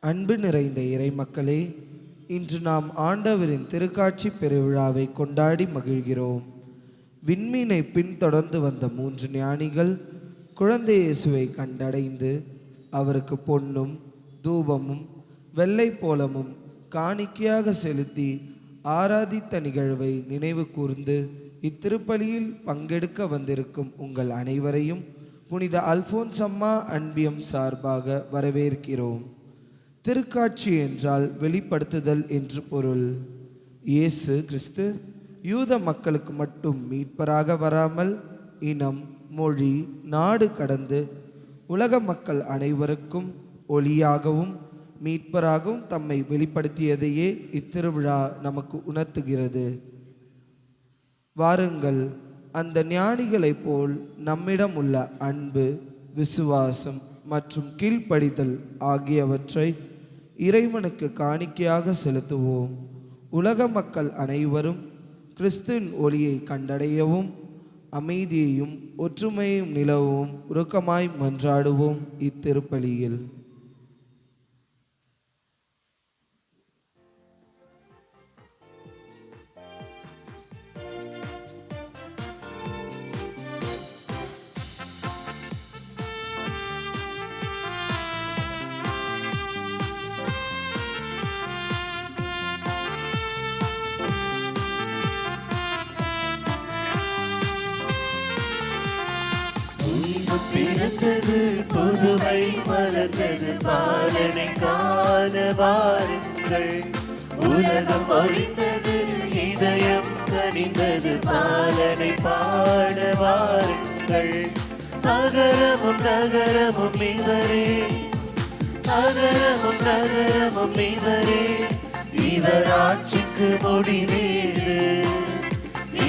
அன்பு நிறைந்த இறை மக்களே, இன்று நாம் ஆண்டவரின் திருக்காட்சி பெருவிழாவை கொண்டாடி மகிழ்கிறோம். விண்மீனை பின்தொடர்ந்து வந்த 3 ஞானிகள் குழந்தை இயேசுவை கண்டடைந்து அவருக்கு பொன்னும் தூபமும் வெள்ளை போலமும் காணிக்கையாக செலுத்தி ஆராதித்த நிகழ்வை நினைவு கூர்ந்து இத்திருப்பலியில் பங்கெடுக்க வந்திருக்கும் உங்கள் அனைவரையும் புனித அல்போன்ஸ் அம்மா அன்பியம் சார்பாக வரவேற்கிறோம். திருக்காட்சி என்றால் வெளிப்படுத்துதல் என்று பொருள். இயேசு கிறிஸ்து யூத மக்களுக்கு மட்டும் மீட்பராக வராமல் இனம், மொழி, நாடு கடந்து உலக மக்கள் அனைவருக்கும் ஒளியாகவும் மீட்பராகவும் தம்மை வெளிப்படுத்தியதையே இத்திருவிழா நமக்கு உணர்த்துகிறது. வாருங்கள், அந்த ஞானிகளைப் போல் நம்மிடம் உள்ள அன்பு, விசுவாசம் மற்றும் கீழ்ப்படிதல் ஆகியவற்றை இறைவனுக்கு காணிக்கையாக செலுத்துவோம். உலக மக்கள் அனைவரும் கிறிஸ்துவின் ஒளியை கண்டடையவும் அமைதியையும் ஒற்றுமையும் நிலவும் உருக்கமாய் மன்றாடுவோம் இத்திருப்பலியில். பிறந்தது புதுமை மலர்ந்தது, பாலனை காண வாருங்கள். உலகம் ஒழிந்தது, இதயம் கனிந்தது, பாலனை பாட வாருங்கள். அகரமும் நகரமும் இவரே, அகரமும் நகரமும் இவரே. இவர் ஆட்சிக்கு முடிவேது,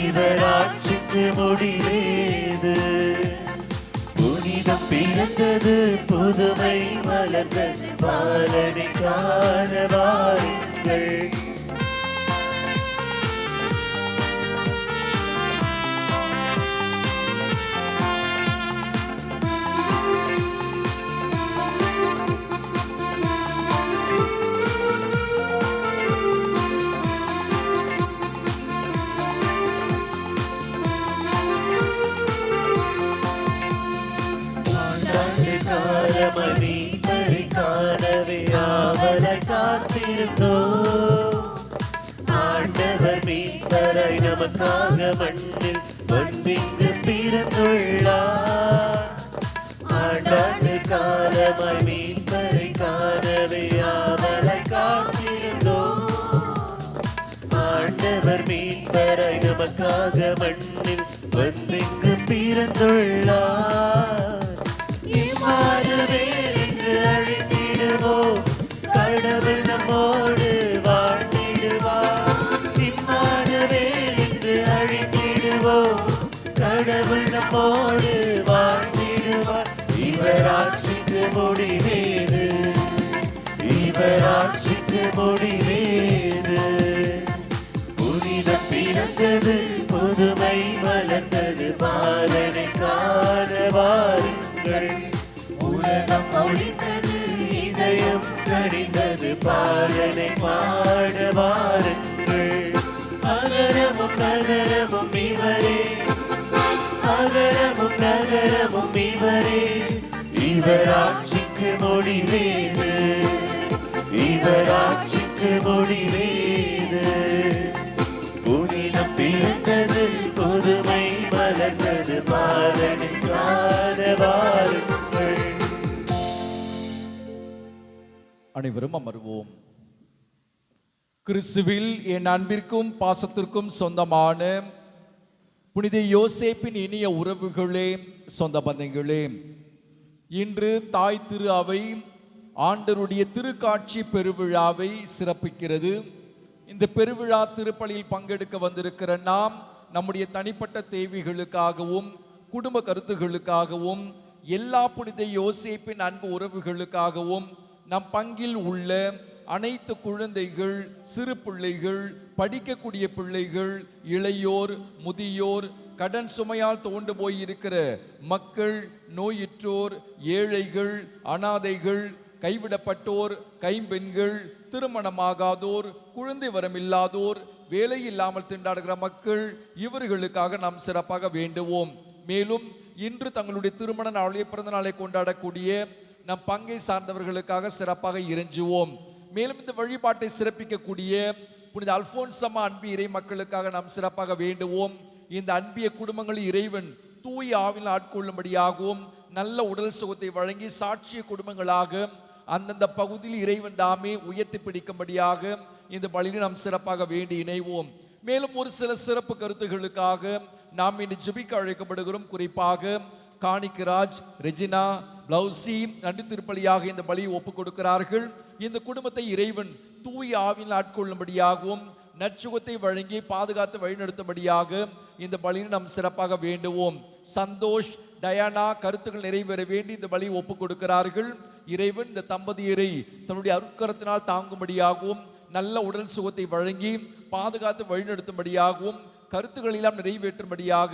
இவர் ஆட்சிக்கு முடிவேது. பிறந்தது புதுமை மலர்ந்தது, பாலனை காண வாருங்கள். மீட்பரை காணவே ஆவலை காத்திருந்தோம். ஆண்டவர் மீட்பரை நமக்காக மண்ணில் வந்திங்கு பிறந்துள்ளார். ஆண்டாண்டு காலமாய் மீட்பரை காணவே ஆவலை காத்திருந்தோம். ஆண்டவர் மீட்பரை நமக்காக மண்ணில் வந்திங்கு பிறந்துள்ளார். என்று அழைத்திடுவோம், கடவுள் நம்மோடு வாழ்ந்திடுவார். இம்மானுவேல் என்று அழைத்திடுவோம், கடவுள் நம்மோடு வாழ்ந்திடுவார். இவர் ஆட்சிக்கு முடிவேது, இவர் ஆட்சிக்கு முடிவேது. புனிதம் பிறந்தது, புதுமை மலர்ந்தது, பாலனை காண வாருங்கள். உலகம் ஒழிந்தது, இதயம் கனிந்தது, பாலனை பாட வாருங்கள். அகரமும் நகரமும் இவரே, அகரமும் நகரமும் இவரே. இவர் ஆட்சிக்கு முடிவேது, இவர் ஆட்சிக்கு முடிவேது. புனிதம் பிறந்தது, புதுமை மலர்ந்தது, பாலனை காண வாருங்கள். அனைவரும் அமர்வோம். கிறிஸ்துவில் என் அன்பிற்கும் பாசத்திற்கும் சொந்தமான புனித யோசேப்பின் இனிய உறவுகளே, சொந்த பந்தங்களே, இன்று தாய் திரு அவை ஆண்டவருடைய திருக்காட்சி பெருவிழாவை சிறப்பிக்கிறது. இந்த பெருவிழா திருப்பலியில் பங்கெடுக்க வந்திருக்கிற நாம் நம்முடைய தனிப்பட்ட தேவைகளுக்காகவும் குடும்ப கருத்துகளுக்காகவும் எல்லா புனித யோசேப்பின் அன்பு உறவுகளுக்காகவும் நம் பங்கில் உள்ள அனைத்து குழந்தைகள், சிறு பிள்ளைகள், படிக்கக்கூடிய பிள்ளைகள், இளையோர், முதியோர், கடன் சுமையால் தோண்டு போயிருக்கிற மக்கள், நோயுற்றோர், ஏழைகள், அனாதைகள், கைவிடப்பட்டோர், கைம்பெண்கள், திருமணமாகாதோர், குழந்தை வரமில்லாதோர், வேலை இல்லாமல் திண்டாடுகிற மக்கள், இவர்களுக்காக நாம் சிறப்பாக வேண்டுவோம். மேலும் இன்று தங்களுடைய திருமண நாளைய பிறந்த நாளை கொண்டாடக்கூடிய நம் பங்கை சார்ந்தவர்களுக்காக சிறப்பாக இறைஞ்சுவோம். மேலும் இந்த வழிபாட்டை சிறப்பிக்கக்கூடிய புனித அல்போன்சம்மா அன்பிய இறை மக்களுக்காக நாம் சிறப்பாக வேண்டுவோம். இந்த அன்பிய குடும்பங்களில் இறைவன் தூய ஆவியில் ஆட்கொள்ளும்படியாகவும் நல்ல உடல் சுகத்தை வழங்கி சாட்சிய குடும்பங்களாக அந்தந்த பகுதியில் இறைவன் தாமே உயர்த்தி பிடிக்கும்படியாக இந்த பலியில் நாம் சிறப்பாக வேண்டி இணைவோம். மேலும் ஒரு சில சிறப்பு கருத்துகளுக்காக நாம் இன்று ஜெபிக்க அழைக்கப்படுகிறோம். குறிப்பாக காணிக்கராஜ், ரெஜினா, பிளவுசி நன்றி திருப்பலியாக இந்த பலியை ஒப்புக் கொடுக்கிறார்கள். இந்த குடும்பத்தை இறைவன் தூய ஆவியில் ஆட்கொள்ளும்படியாகவும் நற்சுகத்தை வழங்கி பாதுகாத்து வழிநடத்தும்படியாக இந்த பலியில் நாம் சிறப்பாக வேண்டுவோம். சந்தோஷ், டயானா கருத்துக்கள் நிறைவேற வேண்டி இந்த பலியை ஒப்புக் கொடுக்கிறார்கள். இறைவன் இந்த தம்பதியரை தன்னுடைய அருட்கரத்தினால் தாங்கும்படியாகவும் நல்ல உடல் சுகத்தை வழங்கி பாதுகாத்து வழிநடத்தும்படியாகவும் கருத்துக்களெல்லாம் நிறைவேற்றும்படியாக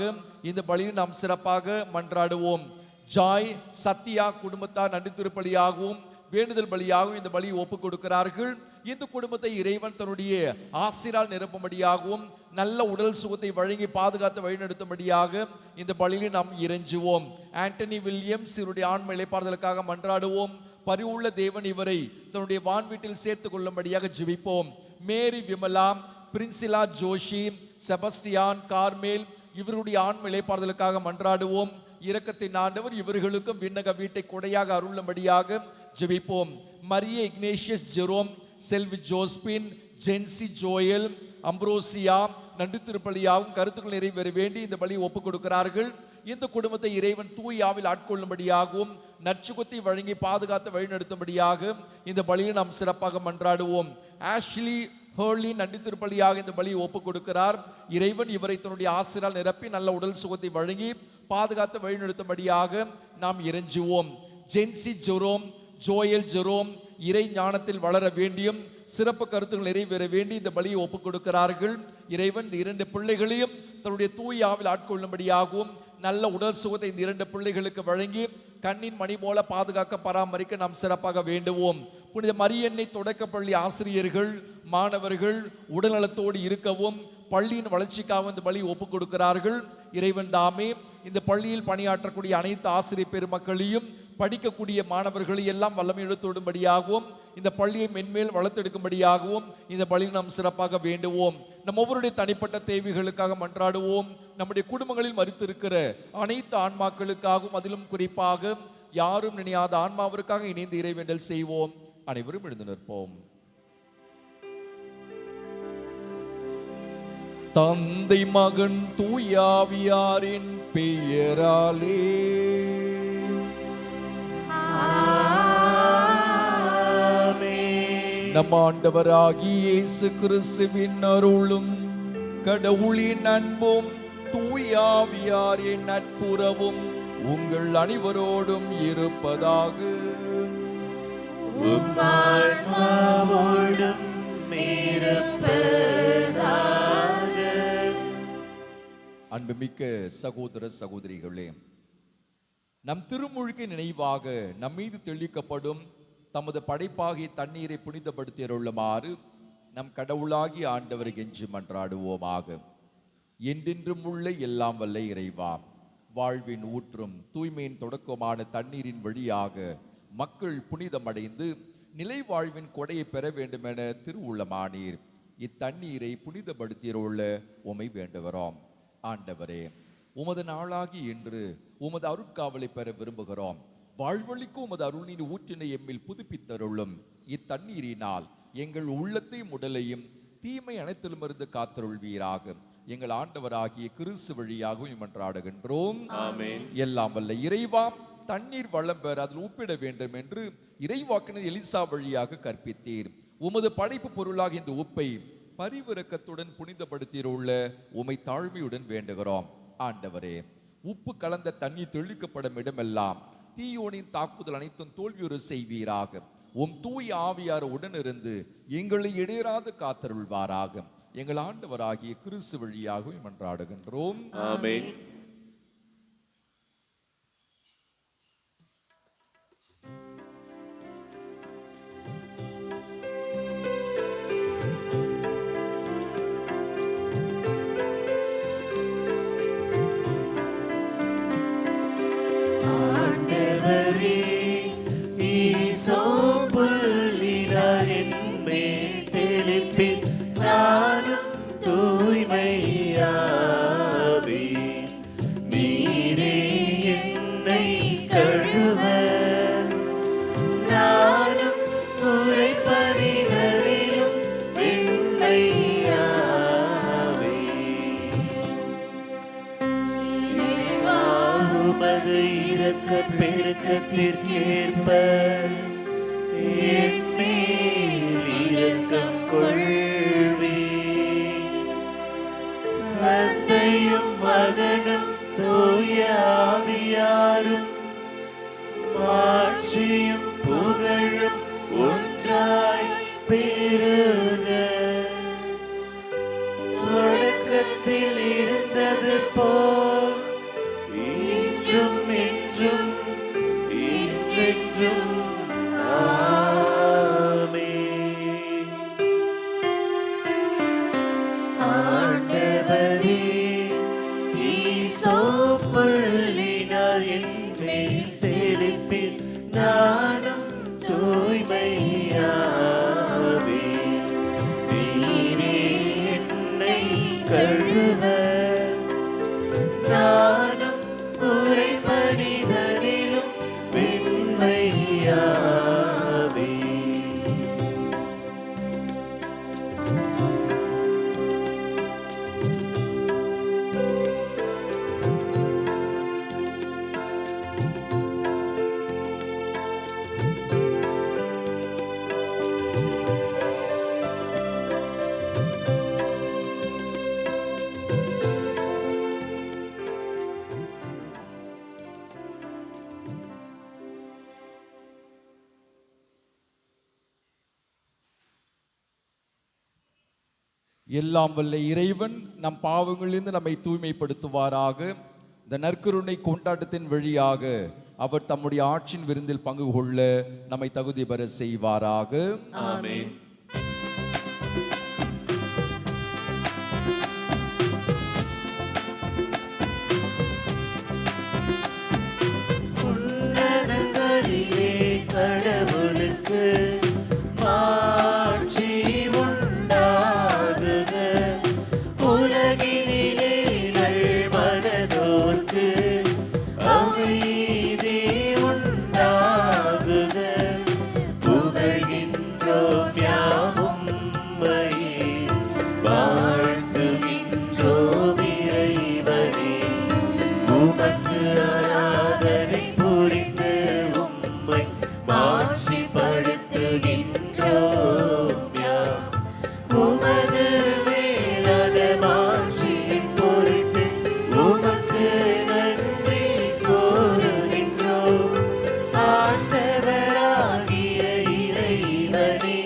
இந்த பலியில் நாம் சிறப்பாக மன்றாடுவோம். ஜாய், சத்யா குடும்பத்தார் நன்றி திருப்பலியாகவும் வேண்டுதல் பலியாகவும் இந்த பலியை ஒப்புக் கொடுக்கிறார்கள். இந்த குடும்பத்தை இறைவன் தன்னுடைய ஆசிரால் நிரப்பும்படியாகவும் நல்ல உடல் சுகத்தை வழங்கி பாதுகாத்து வழிநடத்தும்படியாக இந்த பலியில் நாம் இறைஞ்சுவோம். ஆண்டனி வில்லியம்ஸ் இவருடைய ஆன்ம இளைப்பாறுதலுக்காக மன்றாடுவோம். பரிவுள்ள தேவன் இவரை தன்னுடைய வான் வீட்டில் சேர்த்துக் கொள்ளும்படியாக ஜெபிப்போம். மேரி விமலா, பிரின்சிலா ஜோஷி, செபஸ்டியான், கார்மேல் இவருடைய ஆன்ம இளைப்பாறுதலுக்காக மன்றாடுவோம். இரக்கத்தின் ஆண்டவர் இவர்களுக்கும் விண்ணக வீட்டை கொடையாக அருளும்படியாக ஜெபிப்போம். மரிய இக்னேஷியஸ் ஜெரோம், செல்வி ஜோஸ்பின், ஜென்சி ஜோயல், அம்ப்ரோசியா நன்றி திருப்பலியாகவும் கருத்துக்கள் நிறைவேற வேண்டி இந்த பலியை ஒப்புக் கொடுக்கிறார்கள். இந்த குடும்பத்தை இறைவன் தூய ஆவியில் ஆட்கொள்ளும்படியாகவும் நற்சுகத்தை வழங்கி பாதுகாத்து வழிநடத்தும்படியாக இந்த பலியை நாம் சிறப்பாக மன்றாடுவோம். ஆஷ்லி ஹர்லி நன்றி திருப்பலியாக இந்த பலியை ஒப்புக் கொடுக்கிறார். இறைவன் இவரை தன்னுடைய ஆசிரால் நிரப்பி நல்ல உடல் சுகத்தை வழங்கி பாதுகாத்து வழிநடத்தும்படியாக நாம் இறைஞ்சுவோம். ஜென்சி ஜெரோம், ஜோயல் ஜெரோம் இறை ஞானத்தில் வளர வேண்டியும் சிறப்பு கருத்துக்கள் நிறைவேற வேண்டி இந்த பலியை ஒப்புக் கொடுக்கிறார்கள். இறைவன் இந்த இரண்டு பிள்ளைகளையும் தன்னுடைய தூய ஆவில் ஆட்கொள்ளும்படியாகவும் நல்ல உடல் சுகத்தை இந்த இரண்டு பிள்ளைகளுக்கு வழங்கி கண்ணின் மணி போல பாதுகாக்க பராமரிக்க நாம் சிறப்பாக வேண்டுவோம். புனித மரியன்னை தொடக்கப்பள்ளி ஆசிரியர்கள், மாணவர்கள் உடல்நலத்தோடு இருக்கவும் பள்ளியின் வளர்ச்சிக்காக இந்த பலி ஒப்புக் கொடுக்கிறார்கள். இறைவன் தாமே இந்த பள்ளியில் பணியாற்றக்கூடிய அனைத்து ஆசிரியர் பெருமக்களையும் படிக்கக்கூடிய மாணவர்களை எல்லாம் வல்லமை எடுத்துடும்படியாகவும் இந்த பள்ளியை மென்மேல் வளர்த்தெடுக்கும்படியாகவும் இந்த பலியில் நாம் சிறப்பாக வேண்டுவோம். நம் ஒவ்வொருடைய தனிப்பட்ட தேவைகளுக்காக மன்றாடுவோம். நம்முடைய குடும்பங்களில் மரித்திருக்கிற அனைத்து ஆன்மாக்களுக்காகவும் அதிலும் குறிப்பாக யாரும் நினையாத ஆன்மாவிற்காக இணைந்து இறைவேண்டல் செய்வோம். அனைவரும் எழுந்து நிற்போம். தந்தை, மகன், தூயாவியாரின் பெயராலே நம் ஆண்டவராகிய இயேசு கிறிஸ்துவின் அருளும் கடவுளின் அன்பும் தூயாவியாரின் நட்புறவும் உங்கள் அனைவரோடும் இருப்பதாக. அன்புமிக்க சகோதர சகோதரிகளே, நம் திருமுழுக்கின் நினைவாக நம் மீது தெளிக்கப்படும் தமது படைப்பாகிய தண்ணீரை புனிதப்படுத்தியருளுமாறு நம் கடவுளாகி ஆண்டவரை கெஞ்சி மன்றாடுவோமாக. என்றென்றும் உள்ள எல்லாம் வல்ல இறைவா, வாழ்வின் ஊற்றும் தூய்மையின் தொடக்கமான தண்ணீரின் வழியாக மக்கள் புனிதமடைந்து நிலை வாழ்வின் கொடையை பெற வேண்டும் என திருவுள்ளமானீர். இத்தண்ணீரை புனிதப்படுத்தியருள்ள உமை வேண்டுகிறோம். ஆண்டவரே, உமது நாளாகி இன்று உமது அருட்காவலை பெற விரும்புகிறோம். வாழ்வழிக்கு உமது அருளின் ஊற்றினை எம்மில் புதுப்பித்தருளும். இத்தண்ணீரினால் எங்கள் உள்ளத்தையும் உடலையும் தீமை அனைத்திலுமிருந்து காத்தருள்வீராக. எங்கள் ஆண்டவராகிய கிறிஸ்து வழியாகவும் மன்றாடுகின்றோம். ஆமென். எல்லாம் வல்ல இறைவா, தண்ணீர் வளம் பெற அதில் உப்பிட வேண்டும் என்று இறைவாக்கினர் எலிசா வழியாக கற்பித்தீர். உமது படைப்பு பொருளாக இந்த உப்பை பரிவிரக்கத்துடன் புனிதப்படுத்தியுள்ள உமை தாழ்மையுடன் வேண்டுகிறோம். ஆண்டவரே, உப்பு கலந்த தண்ணீர் தெளிக்கப்படும் இடமெல்லாம் தீயோனின் தாக்குதல் அனைத்தும் தோல்வியுற செய்வீராக. உம் தூய் ஆவியார் உடனிருந்து எங்களை இடையராது காத்தருள்வாராக. எங்கள் ஆண்டவராகிய கிறிஸ்து வழியாக மன்றாடுகின்றோம். ஆமென். உமது இரக்க பெருக்கத்திற்கேற்ப என் மேல் இரக்கம் கொள்வே. தந்தையும் மகனும் தூய ஆவியாரும் மாட்சியும் புகழும் ஒன்றாய் பெருக. தொடக்கத்தில் இருந்தது போல் இன்றும் என்றும் என்றென்றும் ஆமென். ஆண்டவரே ஈசோப்புள்ளினார் என் மேல் தெளிப்பில் நானும் தூய்மையாவேன். நீரே என்னை கழுவ நானும் உறைபனிதனிலும் வெண்மையாவேன். எல்லாம் வல்ல இறைவன் நம் பாவங்களிலிருந்து நம்மை தூய்மைப்படுத்துவாராக. இந்த நற்கருணை கொண்டாட்டத்தின் வழியாக அவர் தம்முடைய ஆட்சியின் விருந்தில் பங்கு கொள்ள நம்மை தகுதி பெற செய்வாராக. ஆமென். உன்னதங்களிலே கடவுளுக்கு மாட்சி உண்டாகுக. உலகினிலே நல்மனதோர்க்கு அமைதி உண்டாகுக. புகழ்கின்றோம் யாம் உம்மையே, வாழ்த்துகின்றோம் இறைவனே. உமக்கு ஆராதனை புரிந்து உம்மை மாட்சிப்படுத்துகின்றோம் யாம். உமது மேலான மாட்சியின் பொருட்டு உமக்கு நன்றி கூறுகின்றோம். ஆண்டவராகிய இறைவனே,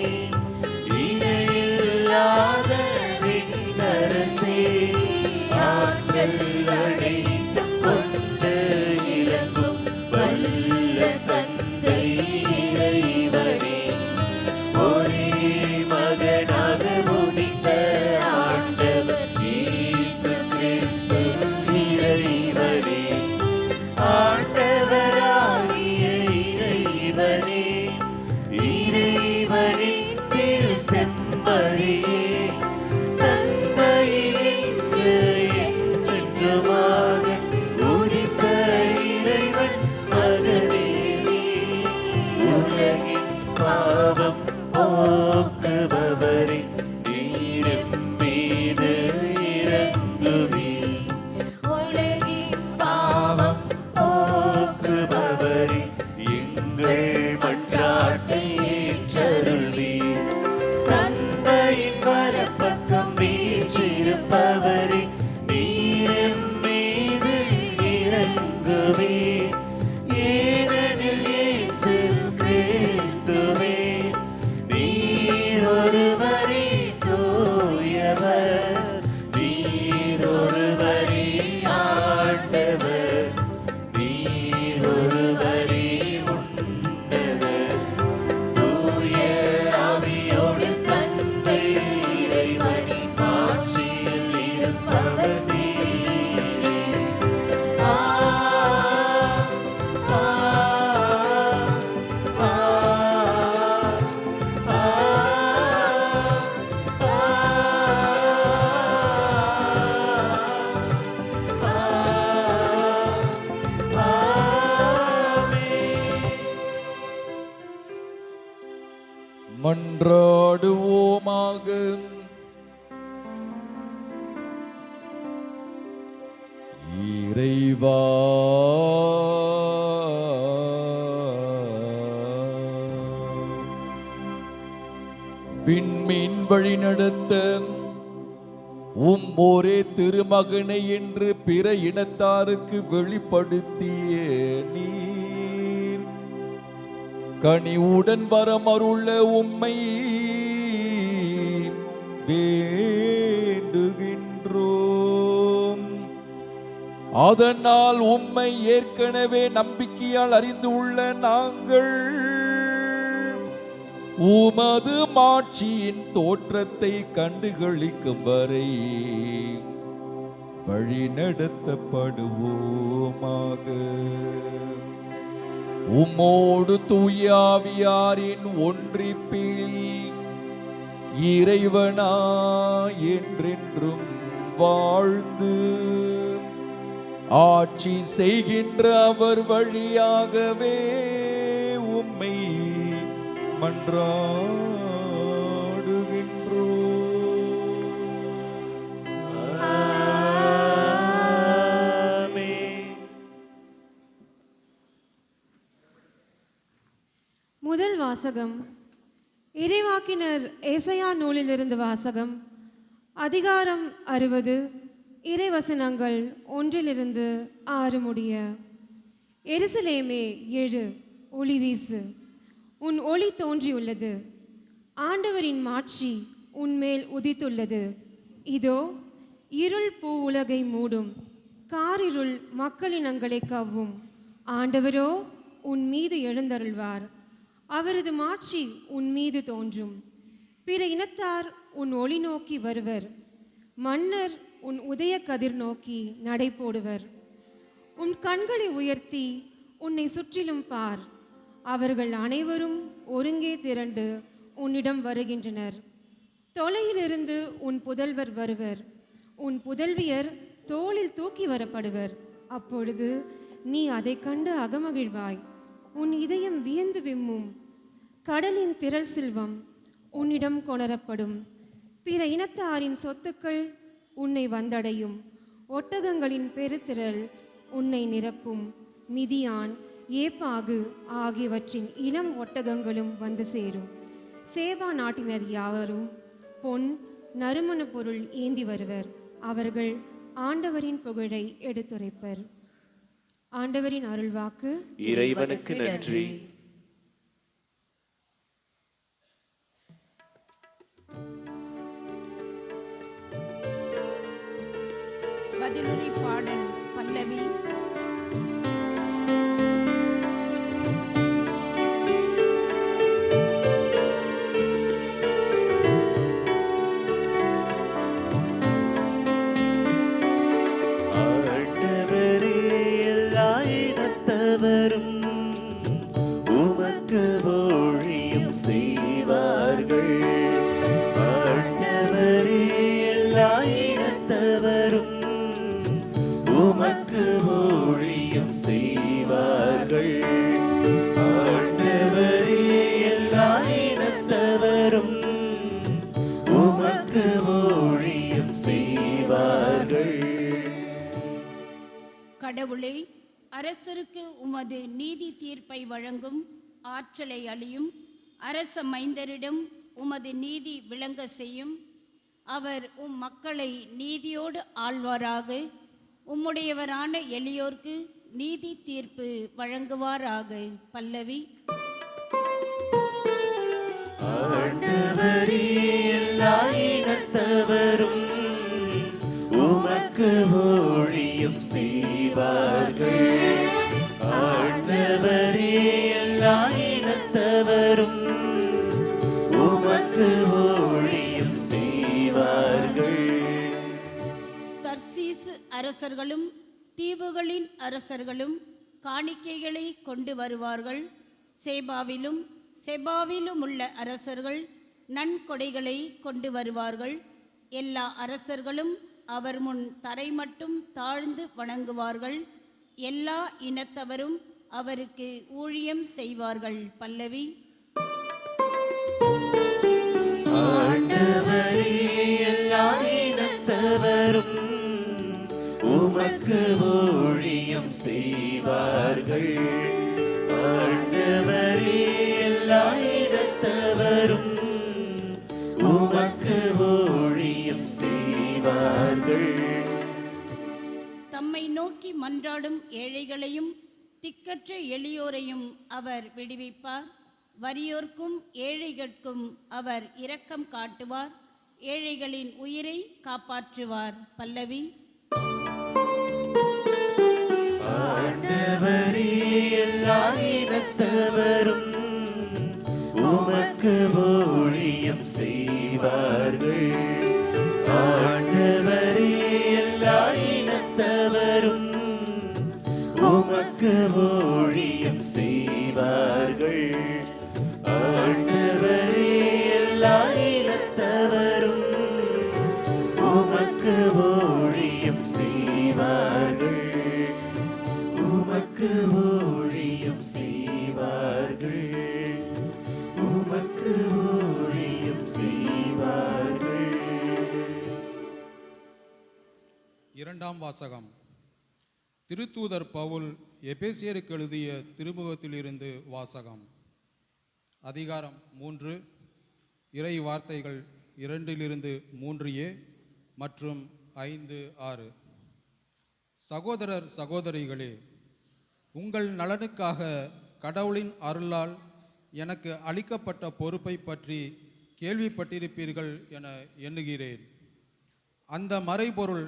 இணையில்லாத விண்ணரசே, ஆற்றல் அனைத்தும் கொண்டு இலங்கும் வல்ல தந்தை இறைவனே, ஒரே மகனாக உதித்த ஆண்டவர் இயேசு கிறிஸ்து இறைவனே. ஆண்டவராகிய இறைவனே, இறைவனின் திரு செம்மறியே, தந்தையினின்று என்றென்றுமாக உதித்த இறைவன் மகனே நீ. உலகின் பாவம் போக்குபவரே, நீர் எம் மீது இரங்குவீர். உலகின் பாவம் போக்குபவரே, எங்கள் மன்றாட்டை ஏற்றருள்வீர். தந்தையின் வலப்பக்கம் வீற்றிருப்பவரே, நீர் எம் மீது இரங்குவீர். ஏனெனில் இயேசு கிறிஸ்துவே, நீர் ஒருவரே தூயவர், நீர் ஒருவரே ஆண்டவர், நீர் ஒருவரே உன்னதர். தூய ஆவியோடு தந்தை இறைவனின் ஆட்சியில் இருப்பவர் நீரே. ஆ ஆ ஆ மன்றாடுவோமாக. இறைவா, விண்மீன் வழி நடத்த ஒரே திருமகனை என்று பிற இனத்தாருக்கு வெளிப்படுத்திய நீர் கனிவுடன் வரமருள உம்மை வேண்டுகின்றோம். அதனால் உம்மை ஏற்கனவே நம்பிக்கையால் அறிந்து உள்ள நாங்கள் உமது மாட்சியின் தோற்றத்தை கண்டுகளிக்கும் வரை வழி நடத்தப்படுவோமாக. உம்மோடு தூயாவியாரின் ஒன்றிப்பில் இறைவனா என்றென்றும் வாழ்ந்து ஆட்சி செய்கின்ற அவர் வழியாகவே உம்மை முதல் வாசகம் இறைவாக்கினர் ஏசாயா நூலிலிருந்து வாசகம். அதிகாரம் 60, இறைவசனங்கள் 1 6 முடிய. எருசலேமே எழு, ஒளி வீசு, உன் ஒளி தோன்றியுள்ளது, ஆண்டவரின் மாட்சி உன்மேல் உதித்துள்ளது. இதோ இருள் பூ உலகை மூடும், காரிருள் மக்களினங்களை கவ்வும். ஆண்டவரோ உன் மீது எழுந்தருள்வார், அவரது மாட்சி உன் மீது தோன்றும். பிற இனத்தார் உன் ஒளி நோக்கி வருவர், மன்னர் உன் உதய கதிர் நோக்கி நடை போடுவர். உன் கண்களை உயர்த்தி உன்னை சுற்றிலும் பார், அவர்கள் அனைவரும் ஒருங்கே திரண்டு உன்னிடம் வருகின்றனர். தொலையிலிருந்து உன் புதல்வர் வருவர், உன் புதல்வியர் தோளில் தூக்கி வரப்படுவர். அப்பொழுது நீ அதை கண்டு அகமகிழ்வாய், உன் இதயம் வியந்து விம்மும். கடலின் திரள் செல்வம் உன்னிடம் கொணரப்படும், பிற இனத்தாரின் சொத்துக்கள் உன்னை வந்தடையும். ஒட்டகங்களின் பெருத்திரள் உன்னை நிரப்பும், மிதியான், ஏப்பாகு ஆகியவற்றின் இளம் ஒட்டகங்களும் வந்து சேரும். சேபா நாட்டினர் யாவரும் பொன் நறுமண பொருள் ஏந்தி வருவர், அவர்கள் ஆண்டவரின் புகழை எடுத்துரைப்பர். ஆண்டவரின் அருள்வாக்கு. இறைவனுக்கு நன்றி. பதிலுரை பாடல் பல்லவி. ஆண்டவரே எல்லா இனத்தவரும் உமக்கு ஊழியம் செய்வார்கள். ஆண்டவரே எல்லா இனத்தவரும் உமக்கு ஊழியம் செய்வார்கள். ஆண்டவரே எல்லா இனத்தவரும் உமக்கு ஊழியம் செய்வார்கள். கடவுளே, அரசருக்கு உமது நீதி தீர்ப்பை வழங்கும் ஆற்றலை அளியும். அரச மைந்தரிடம் உமது நீதி விளங்க செய்யும். அவர் உம் மக்களை நீதியோடு ஆள்வாராக. உம்முடையவரான எளியோர்க்கு நீதி தீர்ப்பு வழங்குவாராக. பல்லவி. ஆண்டவரே எல்லா இனத்தவரும் உமக்கு ஊழியம் செய்வார்கள். ஆண்டவரே எல்லா இனத்தவரும் உமக்கு ஊழியம் செய்வார்கள். தர்சீசு அரசர்களும் தீவுகளின் அரசர்களும் காணிக்கைகளை கொண்டு வருவார்கள். செபாவிலும் உள்ள அரசர்கள் நன்கொடைகளை கொண்டு வருவார்கள். எல்லா அரசர்களும் அவர் முன் தரை மட்டும் தாழ்ந்து வணங்குவார்கள். எல்லா இனத்தவரும் அவருக்கு ஊழியம் செய்வார்கள். பல்லவி. ஆண்டவரே எல்லா இனத்தவரும் உமக்கு ஊழியம் செய்வார்கள். ஆண்டவரே எல்லா இனத்தவரும் உமக்கு ஊழியம் செய்வார்கள். தம்மை நோக்கி மன்றாடும் ஏழைகளையும் திக்கற்ற எளியோரையும் அவர் விடுவிப்பார். வறியோர்க்கும் ஏழைகட்கும் அவர் இரக்கம் காட்டுவார். ஏழைகளின் உயிரை காப்பாற்றுவார். பல்லவி. ஆண்டவரே, எல்லா இனத்தவரும் உமக்கு ஊழியம் செய்வார்கள். ஆண்டவரே, எல்லா இனத்தவரும் உமக்கு ஊழியம் செய்வார்கள். ஆண்டவரே, எல்லா இனத்தவரும் உமக்கு ஊழியம் செய்வார்கள். உமக்கு ஊழியம் செய்வார்கள். உமக்கு ஊழியம் செய்வார்கள். இரண்டாம் வாசகம். திருத்தூதர் பவுல் எபேசியருக்கு எழுதிய திருமுகத்திலிருந்து வாசகம். அதிகாரம் 3, இறை வார்த்தைகள் 2-3a மற்றும் 5-6. சகோதரர் சகோதரிகளே, உங்கள் நலனுக்காக கடவுளின் அருளால் எனக்கு அளிக்கப்பட்ட பொறுப்பை பற்றி கேள்விப்பட்டிருப்பீர்கள் என எண்ணுகிறேன். அந்த மறைபொருள்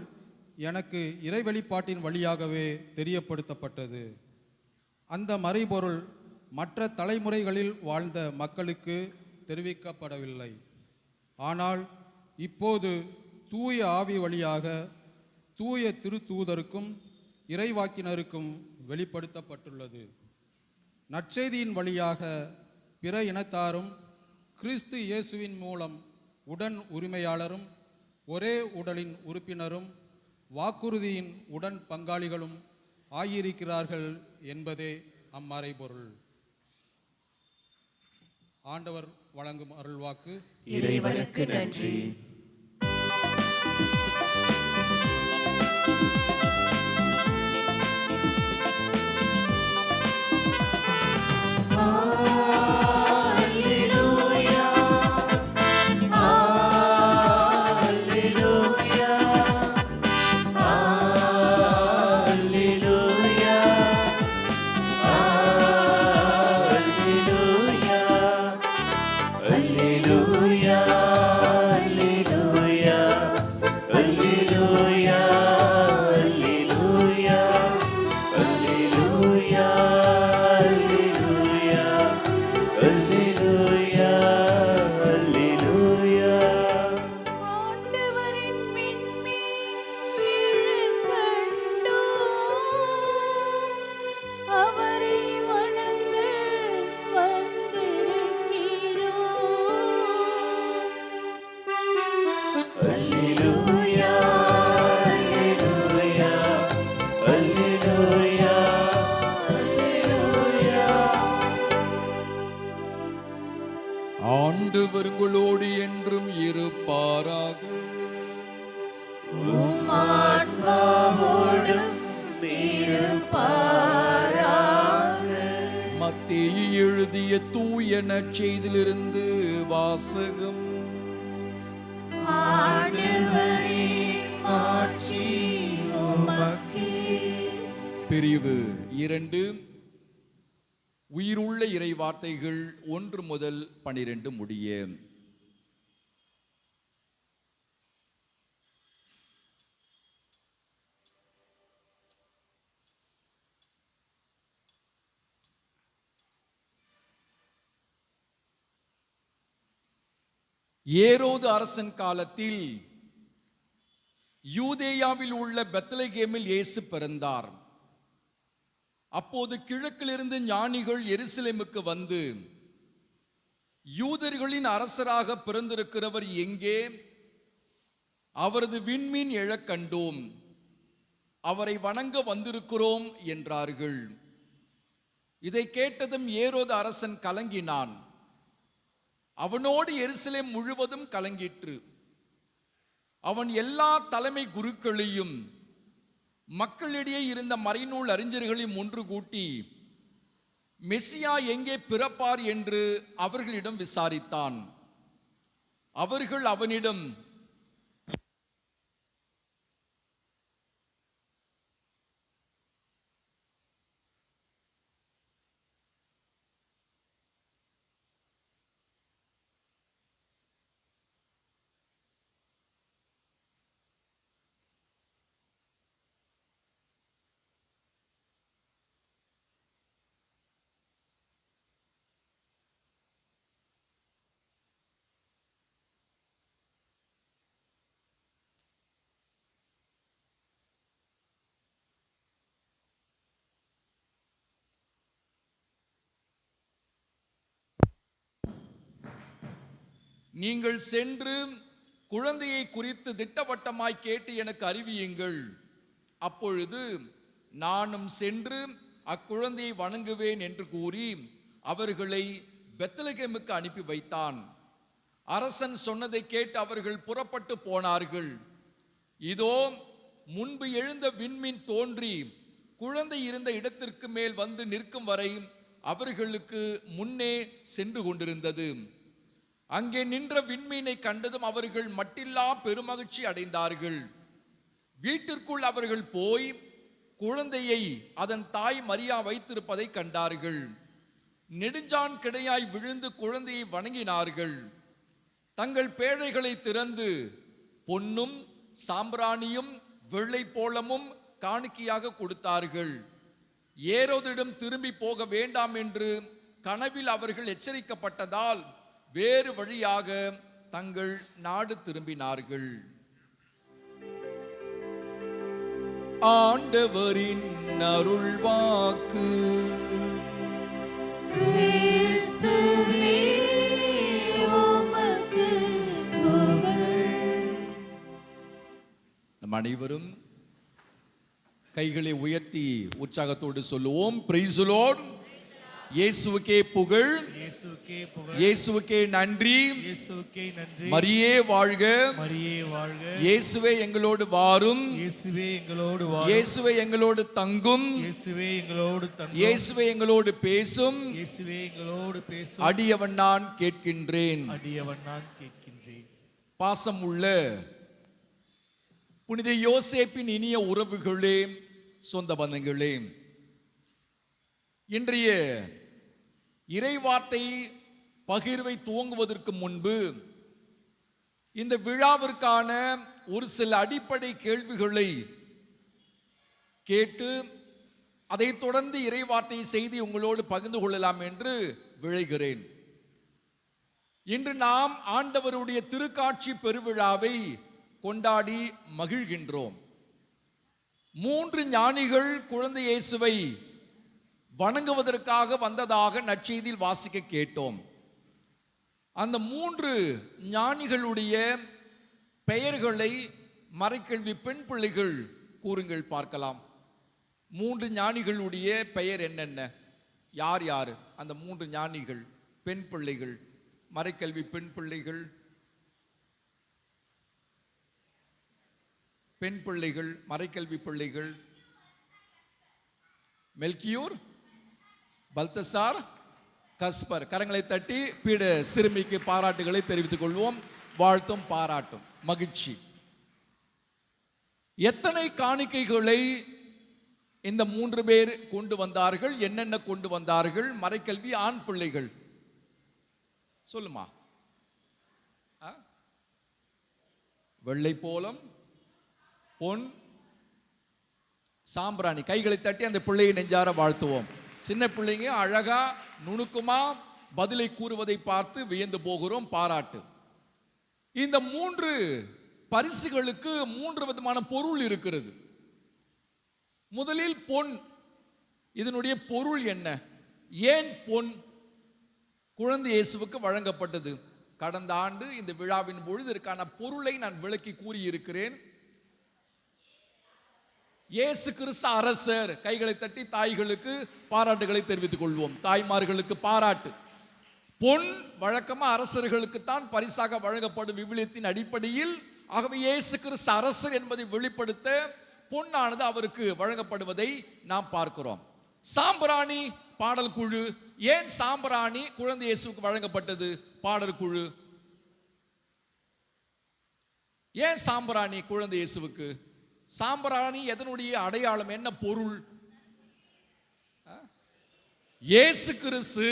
எனக்கு இறை வெளிப்பாட்டின் வழியாகவே தெரியப்படுத்தப்பட்டது. அந்த மறைபொருள் மற்ற தலைமுறைகளில் வாழ்ந்த மக்களுக்கு தெரிவிக்கப்படவில்லை. ஆனால் இப்போது தூய ஆவி வழியாக தூய திருத்தூதருக்கும் இறைவாக்கினருக்கும் வெளிப்படுத்தப்பட்டுள்ளது. நற்செய்தியின் வழியாக பிற இனத்தாரும் கிறிஸ்து இயேசுவின் மூலம் உடன் உரிமையாளரும் ஒரே உடலின் உறுப்பினரும் வாக்குறுதியின் உடன் பங்காளிகளும் ஆகியிருக்கிறார்கள் என்பதே அம்மறைபொருள். ஆண்டவர் வழங்கும் அருள்வாக்கு. இறைவனுக்கு நன்றி. ஆண்டவர் உங்களோடு என்றும் இருப்பாராக. மத்தேயு எழுதிய தூய நற்செய்தியிலிருந்து வாசகம். பிரிவு 2. உயிருள்ள இறை வார்த்தைகள் 1 முதல் 12 முடிய. ஏரோது அரசன் காலத்தில் யூதேயாவில் உள்ள பெத்லகேமில் இயேசு பிறந்தார். அப்போது கிழக்கிலிருந்து ஞானிகள் எருசலேமுக்கு வந்து, யூதர்களின் அரசராக பிறந்திருக்கிறவர் எங்கே? அவரது விண்மீன் எழக் கண்டோம், அவரை வணங்க வந்திருக்கிறோம் என்றார்கள். இதை கேட்டதும் ஏரோது அரசன் கலங்கினான். அவனோடு எருசலேம் முழுவதும் கலங்கிற்று. அவன் எல்லா தலைமை குருக்களையும் மக்களிடையே இருந்த மறைநூல் அறிஞர்களையும் ஒன்று கூட்டி மெசியா எங்கே பிறப்பார் என்று அவர்களிடம் விசாரித்தான். அவர்கள் அவனிடம், நீங்கள் சென்று குழந்தையை குறித்து திட்டவட்டமாய் கேட்டு எனக்கு அறிவியுங்கள். அப்பொழுது நானும் சென்று அக்குழந்தையை வணங்குவேன் என்று கூறி அவர்களை பெத்லகேமுக்கு அனுப்பி வைத்தான். அரசன் சொன்னதை கேட்டு அவர்கள் புறப்பட்டு போனார்கள். இதோ முன்பு எழுந்த விண்மீன் தோன்றி குழந்தை இருந்த இடத்திற்கு மேல் வந்து நிற்கும் வரை அவர்களுக்கு முன்னே சென்று கொண்டிருந்தது. அங்கே நின்ற விண்மீனை கண்டதும் அவர்கள் மட்டில்லா பெருமகிழ்ச்சி அடைந்தார்கள். வீட்டிற்குள் அவர்கள் போய் குழந்தையை அதன் தாய் மரியா வைத்திருப்பதை கண்டார்கள். நெடுஞ்சான் கிடையாய் விழுந்து குழந்தையை வணங்கினார்கள். தங்கள் பேழைகளை திறந்து பொன்னும் சாம்பிராணியும் வெள்ளை போளமும் காணிக்கையாக கொடுத்தார்கள். ஏரோதிடம் திரும்பி போக வேண்டாம் என்று கனவில் அவர்கள் எச்சரிக்கப்பட்டதால் வேறு வழியாக தங்கள் நாடு திரும்பினார்கள். ஆண்டவரின் அருள்வாக்கு. கிறிஸ்துவே உமக்கு புகழ். நம் அனைவரும் கைகளை உயர்த்தி உற்சாகத்தோடு சொல்லுவோம். Praise the Lord. இயேசுவுக்கே புகழ், இயேசுவுக்கே புகழ், இயேசுவுக்கே நன்றி, இயேசுவுக்கே நன்றி. மரியே வாழ்க, மரியே வாழ்க. இயேசுவே எங்களோடு வாரும், இயேசுவே எங்களோடு வாரும். இயேசுவே எங்களோடு தங்கும், இயேசுவே எங்களோடு தங்கும். இயேசுவே எங்களோடு பேசும். இயேசுவே எங்களோடு பேசும். அடியவன் நான் கேட்கின்றேன். அடியவன் நான் கேட்கின்றேன். பாசம் உள்ள புனித யோசேப்பின் இனிய உறவுகளே, சொந்த பந்தங்களே, இன்றைய இறைவார்த்தை பகிர்வை துவங்குவதற்கு முன்பு இந்த விழாவிற்கான ஒரு சில அடிப்படை கேள்விகளை கேட்டு அதைத் தொடர்ந்து இறைவார்த்தை செய்தி உங்களோடு பகிர்ந்து கொள்ளலாம் என்று விழைகிறேன். இன்று நாம் ஆண்டவருடைய திருக்காட்சி பெருவிழாவை கொண்டாடி மகிழ்கின்றோம். 3 ஞானிகள் குழந்தை இயேசுவை வணங்குவதற்காக வந்ததாக நற்செய்தியில் வாசிக்க கேட்டோம். அந்த 3 ஞானிகளுடைய பெயர்களை மறைக்கல்வி பெண் பிள்ளைகள் கூறுங்கள் பார்க்கலாம். 3 ஞானிகளுடைய பெயர் என்னென்ன? யார் யார் அந்த 3 ஞானிகள் பெண் பிள்ளைகள்? மறைக்கல்வி பெண் பிள்ளைகள், பெண் பிள்ளைகள், மறைக்கல்வி பிள்ளைகள். மெல்கியூர், பல்தசார், கஸ்பர். கரங்களை தட்டி பீட சிறுமிக்கு பாராட்டுகளை தெரிவித்துக் கொள்வோம். வாழ்த்தும் பாராட்டும் மகிழ்ச்சி. எத்தனை காணிக்கைகளை இந்த 3 பேர் கொண்டு வந்தார்கள்? என்னென்ன கொண்டு வந்தார்கள்? மறைக்கல்வி ஆண் பிள்ளைகள் சொல்லுமா. வெள்ளை போலம், பொன், சாம்பிராணி. கைகளை தட்டி அந்த பிள்ளையை நெஞ்சார வாழ்த்துவோம். சின்ன பிள்ளைங்க அழகா நுணுக்குமா பதிலை கூறுவதை பார்த்து வியந்து போகிறோம். பாராட்டு. இந்த 3 பரிசுகளுக்கு 3 விதமான பொருள் இருக்கிறது. முதலில் பொன். இதனுடைய பொருள் என்ன? ஏன் பொன் குழந்தை இயேசுவுக்கு வழங்கப்பட்டது? கடந்த ஆண்டு இந்த விழாவின் பொழுது இதற்கான பொருளை நான் விளக்கி கூறியிருக்கிறேன். இயேசு கிறிஸ்து அரசர். கைகளை தட்டி தாய்களுக்கு பாராட்டுகளை தெரிவித்துக் கொள்வோம். தாய்மார்களுக்கு பாராட்டு. பொன் வழக்கமா அரசர்களுக்கு தான் பரிசாக வழங்கப்படும் விவிலியத்தின் அடிப்படையில். ஆகவே இயேசு கிறிஸ்து அரசர் என்பதை வெளிப்படுத்த பொன்னானது அவருக்கு வழங்கப்படுவதை நாம் பார்க்கிறோம். சாம்பிராணி பாடல் குழு. ஏன் சாம்பிராணி குழந்தை இயேசுவுக்கு வழங்கப்பட்டது? பாடல் குழு ஏன் சாம்பிராணி குழந்தை இயேசுவுக்கு? சாம்பிராணி எதனுடைய அடையாளம்? என்ன பொருள்? இயேசு கிறிஸ்து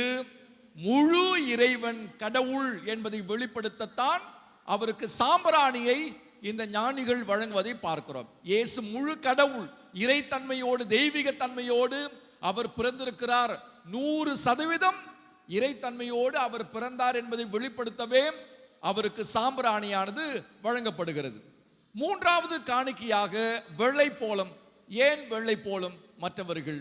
முழு இறைவன், கடவுள் என்பதை வெளிப்படுத்தத்தான் அவருக்கு சாம்பிராணியை இந்த ஞானிகள் வழங்குவதை பார்க்கிறோம். இயேசு முழு கடவுள், இறைத்தன்மையோடு, தெய்வீக தன்மையோடு அவர் பிறந்திருக்கிறார். 100% இறைத்தன்மையோடு அவர் பிறந்தார் என்பதை வெளிப்படுத்தவே அவருக்கு சாம்பிராணியானது வழங்கப்படுகிறது. மூன்றாவது காணிக்கையாக வெள்ளை போலம். ஏன் வெள்ளை போலம்? மற்றவர்கள்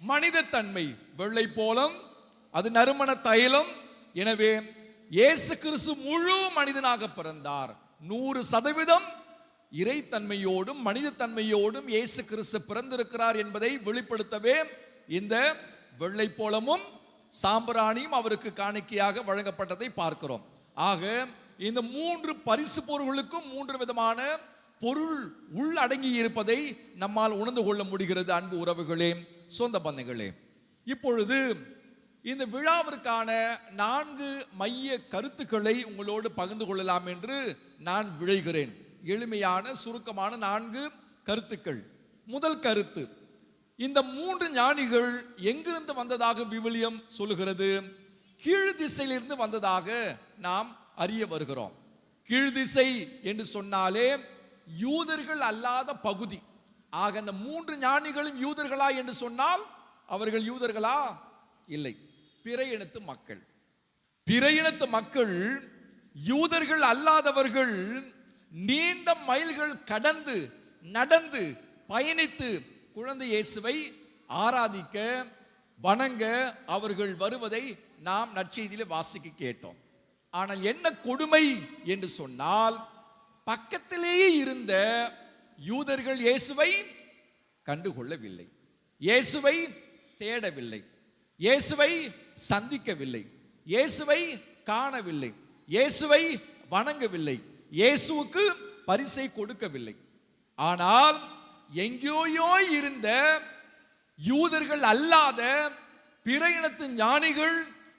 மனிதத்தன்மை. வெள்ளை போலம் அது நறுமண தைலம். எனவே இயேசு கிறிஸ்து முழு மனிதனாக பிறந்தார். 100% இறைத்தன்மையோடும் மனிதத்தன்மையோடும் இயேசு கிறிஸ்து பிறந்திருக்கிறார் என்பதை வெளிப்படுத்தவே இந்த வெள்ளை போலமும் சாம்பிராணியும் அவருக்கு காணிக்கையாக வழங்கப்பட்டதை பார்க்கிறோம். ஆக இந்த 3 பரிசு பொருள்களுக்கும் 3 விதமான பொருள் உள்ளடங்கி இருப்பதை நம்மால் உணர்ந்து கொள்ள முடிகிறது. அன்பு உறவுகளே, சொந்த பந்தங்களே, இப்பொழுது இந்த விழாவிற்கான 4 மைய கருத்துக்களை உங்களோடு பகிர்ந்து கொள்ளலாம் என்று நான் விழைகிறேன். எளிமையான சுருக்கமான 4 கருத்துக்கள். முதல் கருத்து, இந்த 3 ஞானிகள் எங்கிருந்து வந்ததாக விவிலியம் சொல்லுகிறது? கீழ் திசையிலிருந்து வந்ததாக நாம் அறிய வருகிறோம். கீழ் திசை என்று சொன்னாலே யூதர்கள் அல்லாத பகுதி. ஆக அந்த 3 ஞானிகளும் யூதர்களா என்று சொன்னால் அவர்கள் யூதர்களா? இல்லை, பிற இனத்து மக்கள். பிற இனத்து மக்கள், யூதர்கள் அல்லாதவர்கள் நீண்ட மைல்கள் கடந்து நடந்து பயணித்து குழந்தை இயேசுவை ஆராதிக்க, வணங்க அவர்கள் வருவதை நாம் நற்செய்தியிலே வாசிக்க கேட்டோம். ஆனால் என்ன கொடுமை என்று சொன்னால், பக்கத்திலேயே இருந்த யூதர்கள் இயேசுவை கண்டுகொள்ளவில்லை, இயேசுவை தேடவில்லை, இயேசுவை சந்திக்கவில்லை, இயேசுவை காணவில்லை, இயேசுவை வணங்கவில்லை, இயேசுவுக்கு பரிசை கொடுக்கவில்லை. ஆனால் எங்கேயோ இருந்த யூதர்கள் அல்லாத பிற இனத்து ஞானிகள்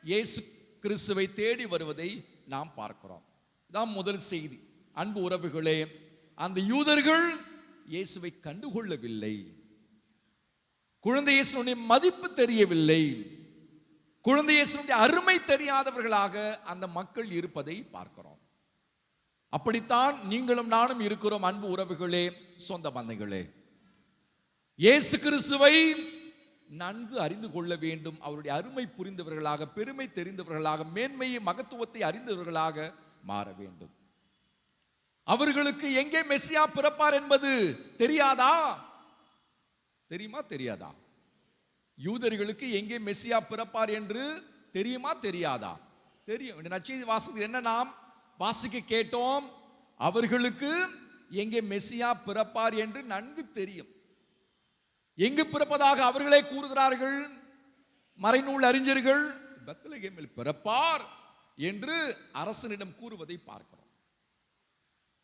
இயேசு கிறிஸ்துவை தேடி வருவதை நாம் பார்க்கிறோம். இதான் முதல் செய்தி. அன்பு உறவுகளே, அந்த யூதர்கள் இயேசுவை கண்டுகொள்ளவில்லை, குழந்தை இயேசுவின் மதிப்பு தெரியவில்லை, குழந்தை இயேசுவின் அருமை தெரியாதவர்களாக அந்த மக்கள் இருப்பதை பார்க்கிறோம். அப்படித்தான் நீங்களும் நானும் இருக்கிறோம். அன்பு உறவுகளே, சொந்த பந்தங்களே, இயேசு கிறிஸ்துவை நன்கு அறிந்து கொள்ள வேண்டும். அவருடைய அருமை புரிந்தவர்களாக, பெருமை தெரிந்தவர்களாக, மேன்மையை மகத்துவத்தை அறிந்தவர்களாக மாற வேண்டும். அவர்களுக்கு எங்கே மெசியா பிறப்பார் என்பது தெரியாதா? தெரியுமா தெரியாதா? யூதர்களுக்கு எங்கே மெசியா பிறப்பார் என்று தெரியுமா தெரியாதா? தெரியும். நற்செய்தி வாசகத்தில் என்ன நாம் வாசிக்க கேட்டோம்? அவர்களுக்கு எங்கே மெசியா பிறப்பார் என்று நன்கு தெரியும். எங்கு பிறப்பதாக அவர்களே கூறுகிறார்கள். மறைநூல் அறிஞர்கள் பெத்லகேமில் பிறப்பார் என்று அரசனிடம் கூறுவதை பார்க்கிறோம்.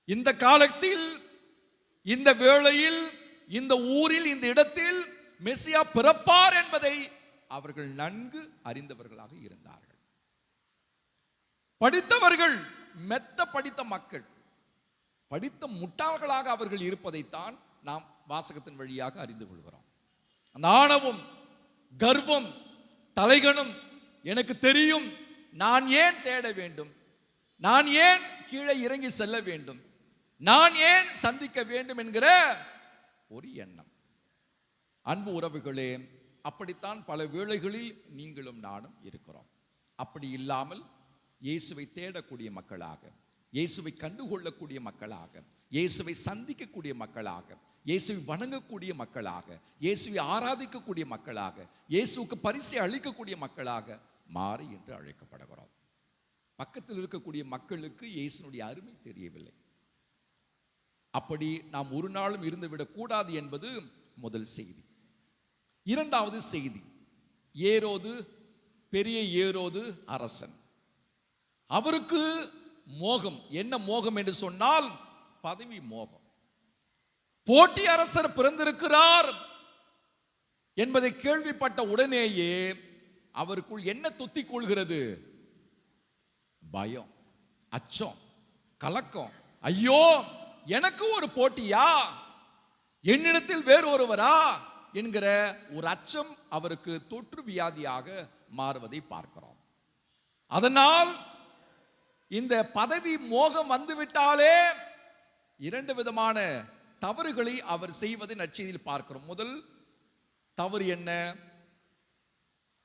இந்த காலத்தில், இந்த வேளையில், இந்த ஊரில், இந்த இடத்தில் மெசியா பிறப்பார் என்பதை அவர்கள் நன்கு அறிந்தவர்களாக இருந்தார்கள். படித்தவர்கள், மெத்த படித்த மக்கள், படித்த முட்டாள்களாக அவர்கள் இருப்பதைத்தான் நாம் வாசகத்தின் வழியாக அறிந்து கொள்கிறோம். அந்த ஆணவம், கர்வம், தலைகணம், எனக்கு தெரியும், நான் ஏன் தேட வேண்டும், நான் ஏன் கீழே இறங்கி செல்ல வேண்டும், நான் ஏன் சந்திக்க வேண்டும் என்கிற ஒரு எண்ணம். அன்பு உறவுகளே, அப்படித்தான் பல வேளைகளில் நீங்களும் நானும் இருக்கிறோம். அப்படி இல்லாமல் இயேசுவை தேடக்கூடிய மக்களாக, இயேசுவை கண்டுகொள்ளக்கூடிய மக்களாக, இயேசுவை சந்திக்கக்கூடிய மக்களாக, இயேசுவை வணங்கக்கூடிய மக்களாக, இயேசுவை ஆராதிக்கக்கூடிய மக்களாக, இயேசுவுக்கு பரிசை அளிக்கக்கூடிய மக்களாக மாறி என்று அழைக்கப்படுகிறோம். பக்கத்தில் இருக்கக்கூடிய மக்களுக்கு இயேசுனுடைய அருமை தெரியவில்லை. அப்படி நாம் ஒரு நாளும் இருந்துவிடக் கூடாது என்பது முதல் செய்தி. இரண்டாவது செய்தி, ஏரோது, பெரிய ஏரோது அரசன். அவருக்கு மோகம். என்ன மோகம் என்று சொன்னால் பதவி மோகம். போட்டி அரசர் பிறந்திருக்கிறார் என்பதை கேள்விப்பட்ட உடனேயே அவருக்குள் என்ன தொத்திக் கொள்கிறது? பயம், அச்சம். கலக்கம். ஐயோ, எனக்கு ஒரு போட்டியா, என்னிடத்தில் வேறு ஒருவரா என்கிற ஒரு அச்சம் அவருக்கு தொற்று வியாதியாக மாறுவதை பார்க்கிறோம். அதனால் இந்த பதவி மோகம் வந்துவிட்டாலே இரண்டு விதமான தவறுகளை அவர் செய்வதை நற்செய்தியில் பார்க்கிறோம். முதல் தவறு என்ன?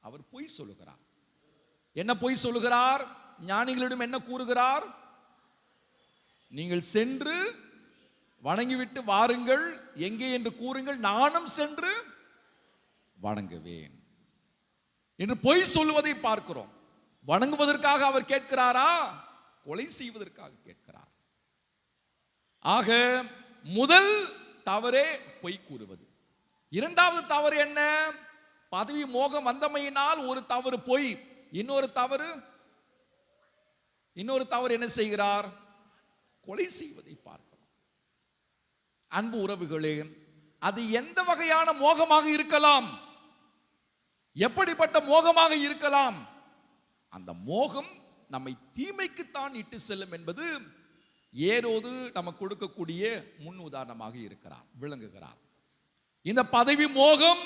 அவர் பொய் சொல்லுகிறார். என்ன பொய் சொல்லுகிறார்? ஞானிகளிடம் என்ன கூறுகிறார்? நீங்கள் சென்று வணங்கிவிட்டு வாருங்கள், எங்கே என்று கூறுங்கள், நானும் சென்று வணங்குவேன் என்று பொய் சொல்லுவதை பார்க்கிறோம். வணங்குவதற்காக அவர் கேட்கிறாரா? கொலை செய்வதற்காக கேட்கிறார். ஆக முதல் தவறே பொய் கூறுவது. இரண்டாவது தவறு என்ன? பதவி மோகம் வந்தமையினால் ஒரு தவறு பொய், இன்னொரு தவறு என்ன செய்கிறார்? கொலை செய்வதை பார்க்கிறோம். அன்பு உறவுகளே, அது எந்த வகையான மோகமாக இருக்கலாம், எப்படிப்பட்ட மோகமாக இருக்கலாம், அந்த மோகம் நம்மை தீமைக்குத்தான் இட்டு செல்லும் என்பது ஏரோது நமக்கு கொடுக்கக்கூடிய முன் உதாரணமாக இருக்கிறார், விளங்குகிறார். இந்த பதவி மோகம்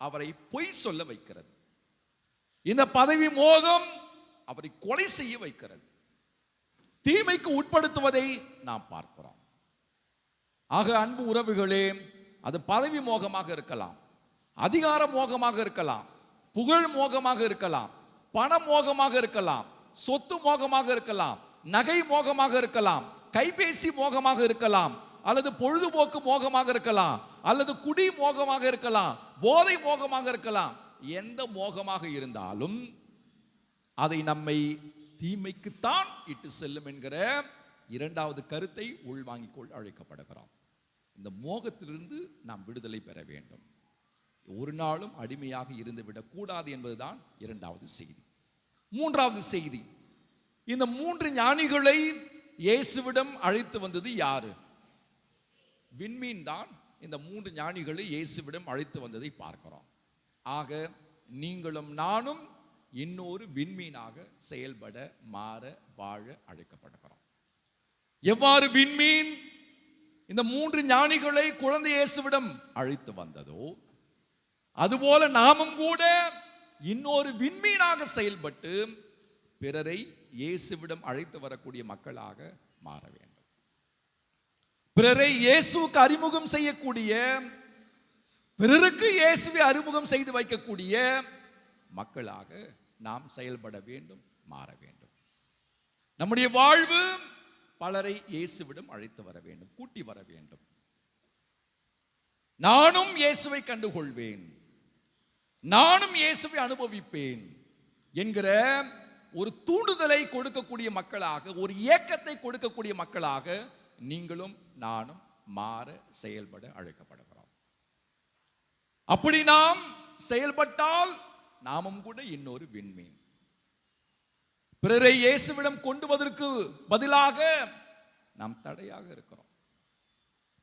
அவரை பொய் சொல்ல வைக்கிறது. இந்த பதவி மோகம் அவரை கொலை செய்ய வைக்கிறது, தீமைக்கு உட்படுத்துவதை நாம் பார்க்கிறோம். ஆக அன்பு உறவுகளே, அது பதவி மோகமாக இருக்கலாம், அதிகார மோகமாக இருக்கலாம், புகழ் மோகமாக இருக்கலாம், பண மோகமாக இருக்கலாம், சொத்து மோகமாக இருக்கலாம், நகை மோகமாக இருக்கலாம், கைபேசி மோகமாக இருக்கலாம், அல்லது பொழுதுபோக்கு மோகமாக இருக்கலாம், அல்லது குடி மோகமாக இருக்கலாம், போதை மோகமாக இருக்கலாம். எந்த மோகமாக இருந்தாலும் அதை நம்மை தீமைக்குத்தான் இட்டு செல்லும் என்கிற இரண்டாவது கருத்தை உள்வாங்கிக் கொள் அழைக்கப்படுகிறோம். இந்த மோகத்திலிருந்து நாம் விடுதலை பெற வேண்டும். ஒரு நாளும் அடிமையாக இருந்துவிடக் கூடாது என்பதுதான் இரண்டாவது செய்தி. மூன்றாவது செய்தி, இந்த மூன்று ஞானிகளை இயேசுவிடம் அழைத்து வந்தது யாரு? விண்மீன் தான் இந்த மூன்று ஞானிகளை இயேசுவிடம் அழைத்து வந்ததை பார்க்கிறோம். ஆக நீங்களும் நானும் இன்னொரு விண்மீனாக செயல்பட, மாற, வாழ அழைக்கப்படுகிறோம். எவ்வாறு விண்மீன் இந்த மூன்று ஞானிகளை குழந்தை இயேசுவிடம் அழைத்து வந்ததோ, அதுபோல நாமும் கூட இன்னொரு விண்மீனாக செயல்பட்டு பிறரை இயேசுவிடம் அழைத்து வரக்கூடிய மக்களாக மாற வேண்டும். பிறரை இயேசுவுக்கு அறிமுகம் செய்யக்கூடிய, பிறருக்கு இயேசுவை அறிமுகம் செய்து வைக்கக்கூடிய மக்களாக நாம் செயல்பட வேண்டும், மாற வேண்டும். நம்முடைய வாழ்வு பலரை இயேசுவிடம் அழைத்து வர வேண்டும், கூட்டி வர வேண்டும். நானும் இயேசுவை கண்டுகொள்வேன், நானும் இயேசுவை அனுபவிப்பேன் என்கிற ஒரு தூண்டுதலை கொடுக்கக்கூடிய மக்களாக, ஒரு ஏக்கத்தை கொடுக்கக்கூடிய மக்களாக நீங்களும் நானும் மாற, செயல்பட அழைக்கப்படுகிறோம். அப்படி நாம் செயல்பட்டால் நாமும் கூட இன்னொரு விண்மீன். பிறரை இயேசுவிடம் கொண்டு வருவதற்கு பதிலாக நாம் தடையாக இருக்கிறோம்.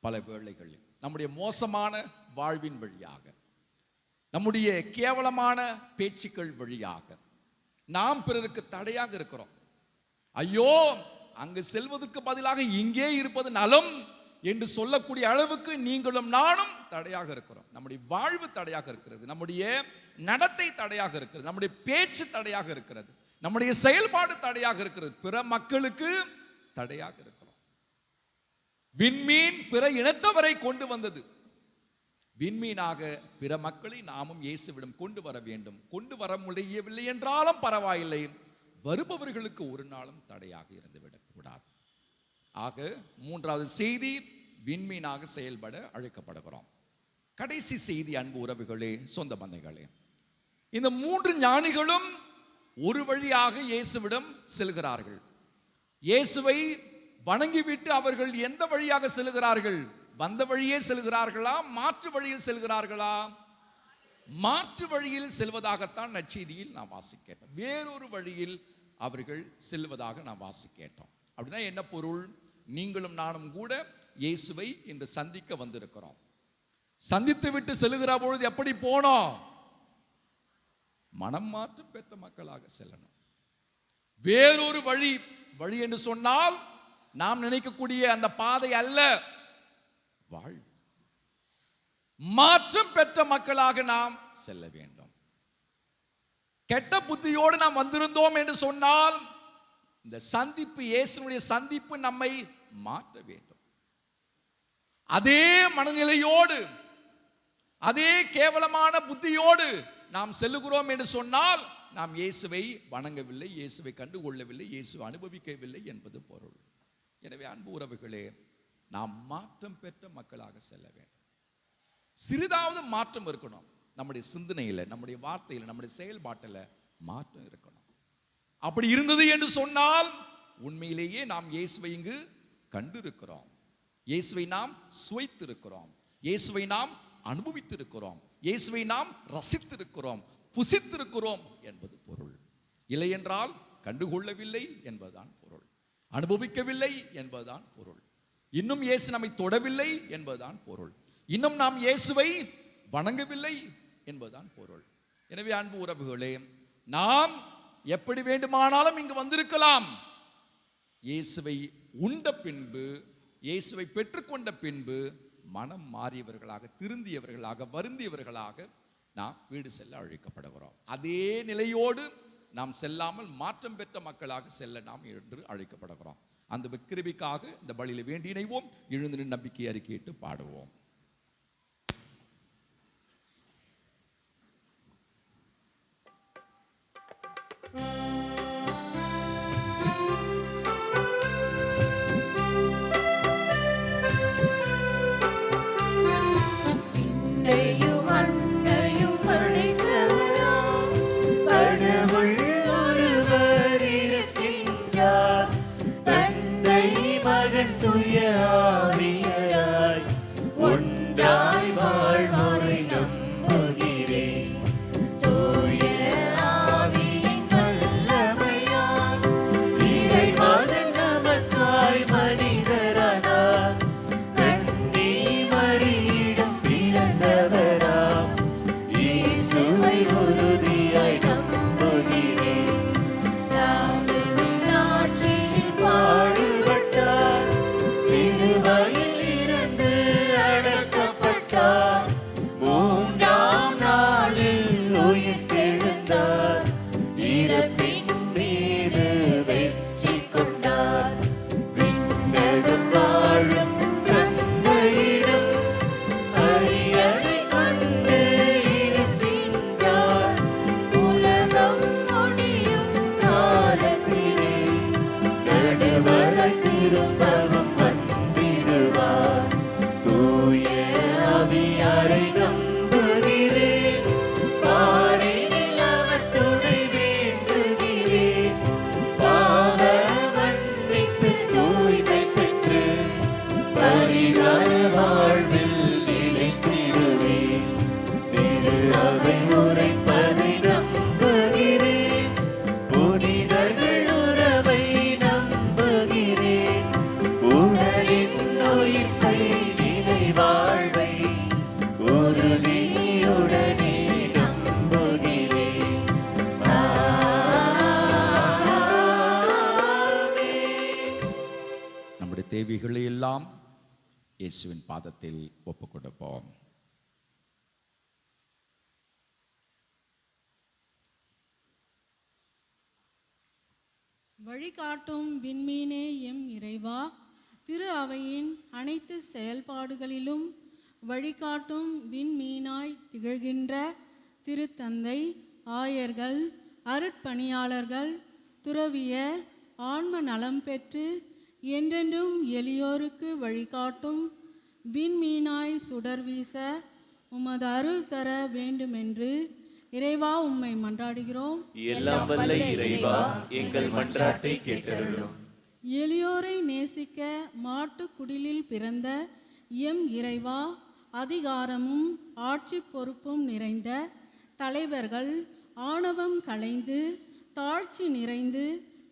பல வேளைகளில் நம்முடைய மோசமான வாழ்வின் வழியாக, நம்முடைய கேவலமான பேச்சுக்கள் வழியாக நாம் பிறருக்கு தடையாக இருக்கிறோம். ஐயோ, அங்கு செல்வதற்கு பதிலாக இங்கே இருப்பது நலம் என்று சொல்லக்கூடிய அளவுக்கு நீங்களும் நானும் தடையாக இருக்கிறோம். நம்முடைய வாழ்வு தடையாக இருக்கிறது, நம்முடைய நடத்தை தடையாக இருக்கிறது, நம்முடைய பேச்சு தடையாக இருக்கிறது, நம்முடைய செயல்பாடு தடையாக இருக்கிறது, பிற மக்களுக்கு தடையாக இருக்கிறோம். விண்மீன் பிற இனத்தவரை கொண்டு வந்தது. விண்மீனாக பிற மக்களை நாமும் இயேசுவிடம் கொண்டு வர வேண்டும். கொண்டு வர முடியவில்லை என்றாலும் பரவாயில்லை, வருபவர்களுக்கு ஒரு நாளும் தடையாக இருந்துவிடக் கூடாது. ஆக மூன்றாவது செய்தி, விண்மீனாக செயல்பட அழைக்கப்படுகிறோம். கடைசி செய்தி, அன்பு உறவுகளே, சொந்த பந்தங்களே, இந்த மூன்று ஞானிகளும் ஒரு வழியாக இயேசுவிடம் செல்கிறார்கள். இயேசுவை வணங்கிவிட்டு அவர்கள் எந்த வழியாக செல்கிறார்கள்? வந்த வழியே செல்கிறார்களா, மாற்று வழியில் செல்கிறார்களா? மாற்று வழியில் செல்வதாகத்தான் நற்செய்தியில் நாம் வாசிக்கிறோம். வேறொரு வழியில் அவர்கள் செல்வதாக நாம் வாசிக்கிறோம். அப்படின்னா என்ன பொருள்? நீங்களும் நானும் கூட இயேசுவை இன்று சந்திக்க வந்திருக்கிறோம். சந்தித்து விட்டு செல்கிற பொழுது எப்படி போனோம்? மனம் மாற்றம் பெற்ற மக்களாக செல்லணும். வேறொரு வழி என்று சொன்னால் நாம் நினைக்கக்கூடிய அந்த பாதை அல்ல வாழ்வு. மாற்றம் பெற்ற மக்களாக நாம் செல்ல வேண்டும். கெட்ட புத்தியோடு நாம் வந்திருந்தோம் என்று சொன்னால் இந்த சந்திப்பு, இயேசுனுடைய சந்திப்பு நம்மை மாற்ற வேண்டும். அதே மனநிலையோடு, அதே கேவலமான புத்தியோடு நாம் செல்லுகிறோம் என்று சொன்னால் நாம் இயேசுவை வணங்கவில்லை, இயேசுவை கண்டுகொள்ளவில்லை, இயேசுவை அனுபவிக்கவில்லை என்பது பொருள். எனவே அன்பு உறவுகளே, நாம் மாற்றம் பெற்ற மக்களாக செல்ல வேண்டும். சிறிதாவது மாற்றம் இருக்கணும். நம்முடைய சிந்தனையில், நம்முடைய வார்த்தையில், நம்முடைய செயல்பாட்டில் மாற்றம் இருக்கணும். அப்படி இருந்தது என்று சொன்னால் உண்மையிலேயே நாம் இயேசுவை இங்கு கண்டிருக்கிறோம், இயேசுவை நாம் சுவைத்திருக்கிறோம், இயேசுவை நாம் அனுபவித்திருக்கிறோம், இயேசுவை நாம் ரசித்திருக்கிறோம், புசித்திருக்கிறோம் என்பது பொருள். இல்லை என்றால் கண்டுகொள்ளவில்லை என்பதுதான் பொருள், அனுபவிக்கவில்லை என்பதுதான் பொருள், இன்னும் இயேசு நம்மை தொடவில்லை என்பதுதான் பொருள், இன்னும் நாம் இயேசுவை வணங்கவில்லை என்பதுதான் பொருள். எனவே அன்பு உறவுகளே, நாம் எப்படி வேண்டுமானாலும் இங்கு வந்திருக்கலாம். இயேசுவை உண்ட பின்பு, இயேசுவை பெற்றுக்கொண்ட பின்பு மனம் மாறியவர்களாக, திருந்தியவர்களாக, வருந்தியவர்களாக நாம் வீடு செல்ல அழைக்கப்படுகிறோம். அதே நிலையோடு நாம் செல்லாமல் மாற்றம் பெற்ற மக்களாக செல்ல நாம் என்று அழைக்கப்படுகிறோம். அந்த கிருபைக்காக இந்த பலியில வேண்டி இணைவோம். எழுந்து நின்று நம்பிக்கை அறிக்கையிட்டு பாடுவோம். தேவைகளை எல்லாம் இயேசுவின் பாதத்தில் ஒப்புக் கொடுப்போம். வழிகாட்டும் விண்மீனே எம் இறைவா, திரு அவையின் அனைத்து செயல்பாடுகளிலும் வழிகாட்டும் விண்மீனாய் திகழ்கின்ற திருத்தந்தை, ஆயர்கள், அருட்பணியாளர்கள், துறவியர் ஆன்ம நலம் பெற்று என்றென்றும் எளியோருக்கு வழிகாட்டும் விண்மீனாய் சுடர் வீச உமது அருள் தர வேண்டுமென்று இறைவா உம்மை மன்றாடுகிறோம். எல்லாம் வல்ல இறைவா, எங்கள் மன்றாட்டை கேட்டருளும். எளியோரை நேசிக்க மாட்டு குடிலில் பிறந்த எம் இறைவா, அதிகாரமும் ஆட்சி பொறுப்பும் நிறைந்த தலைவர்கள் ஆணவம் களைந்து தாழ்ச்சி நிறைந்து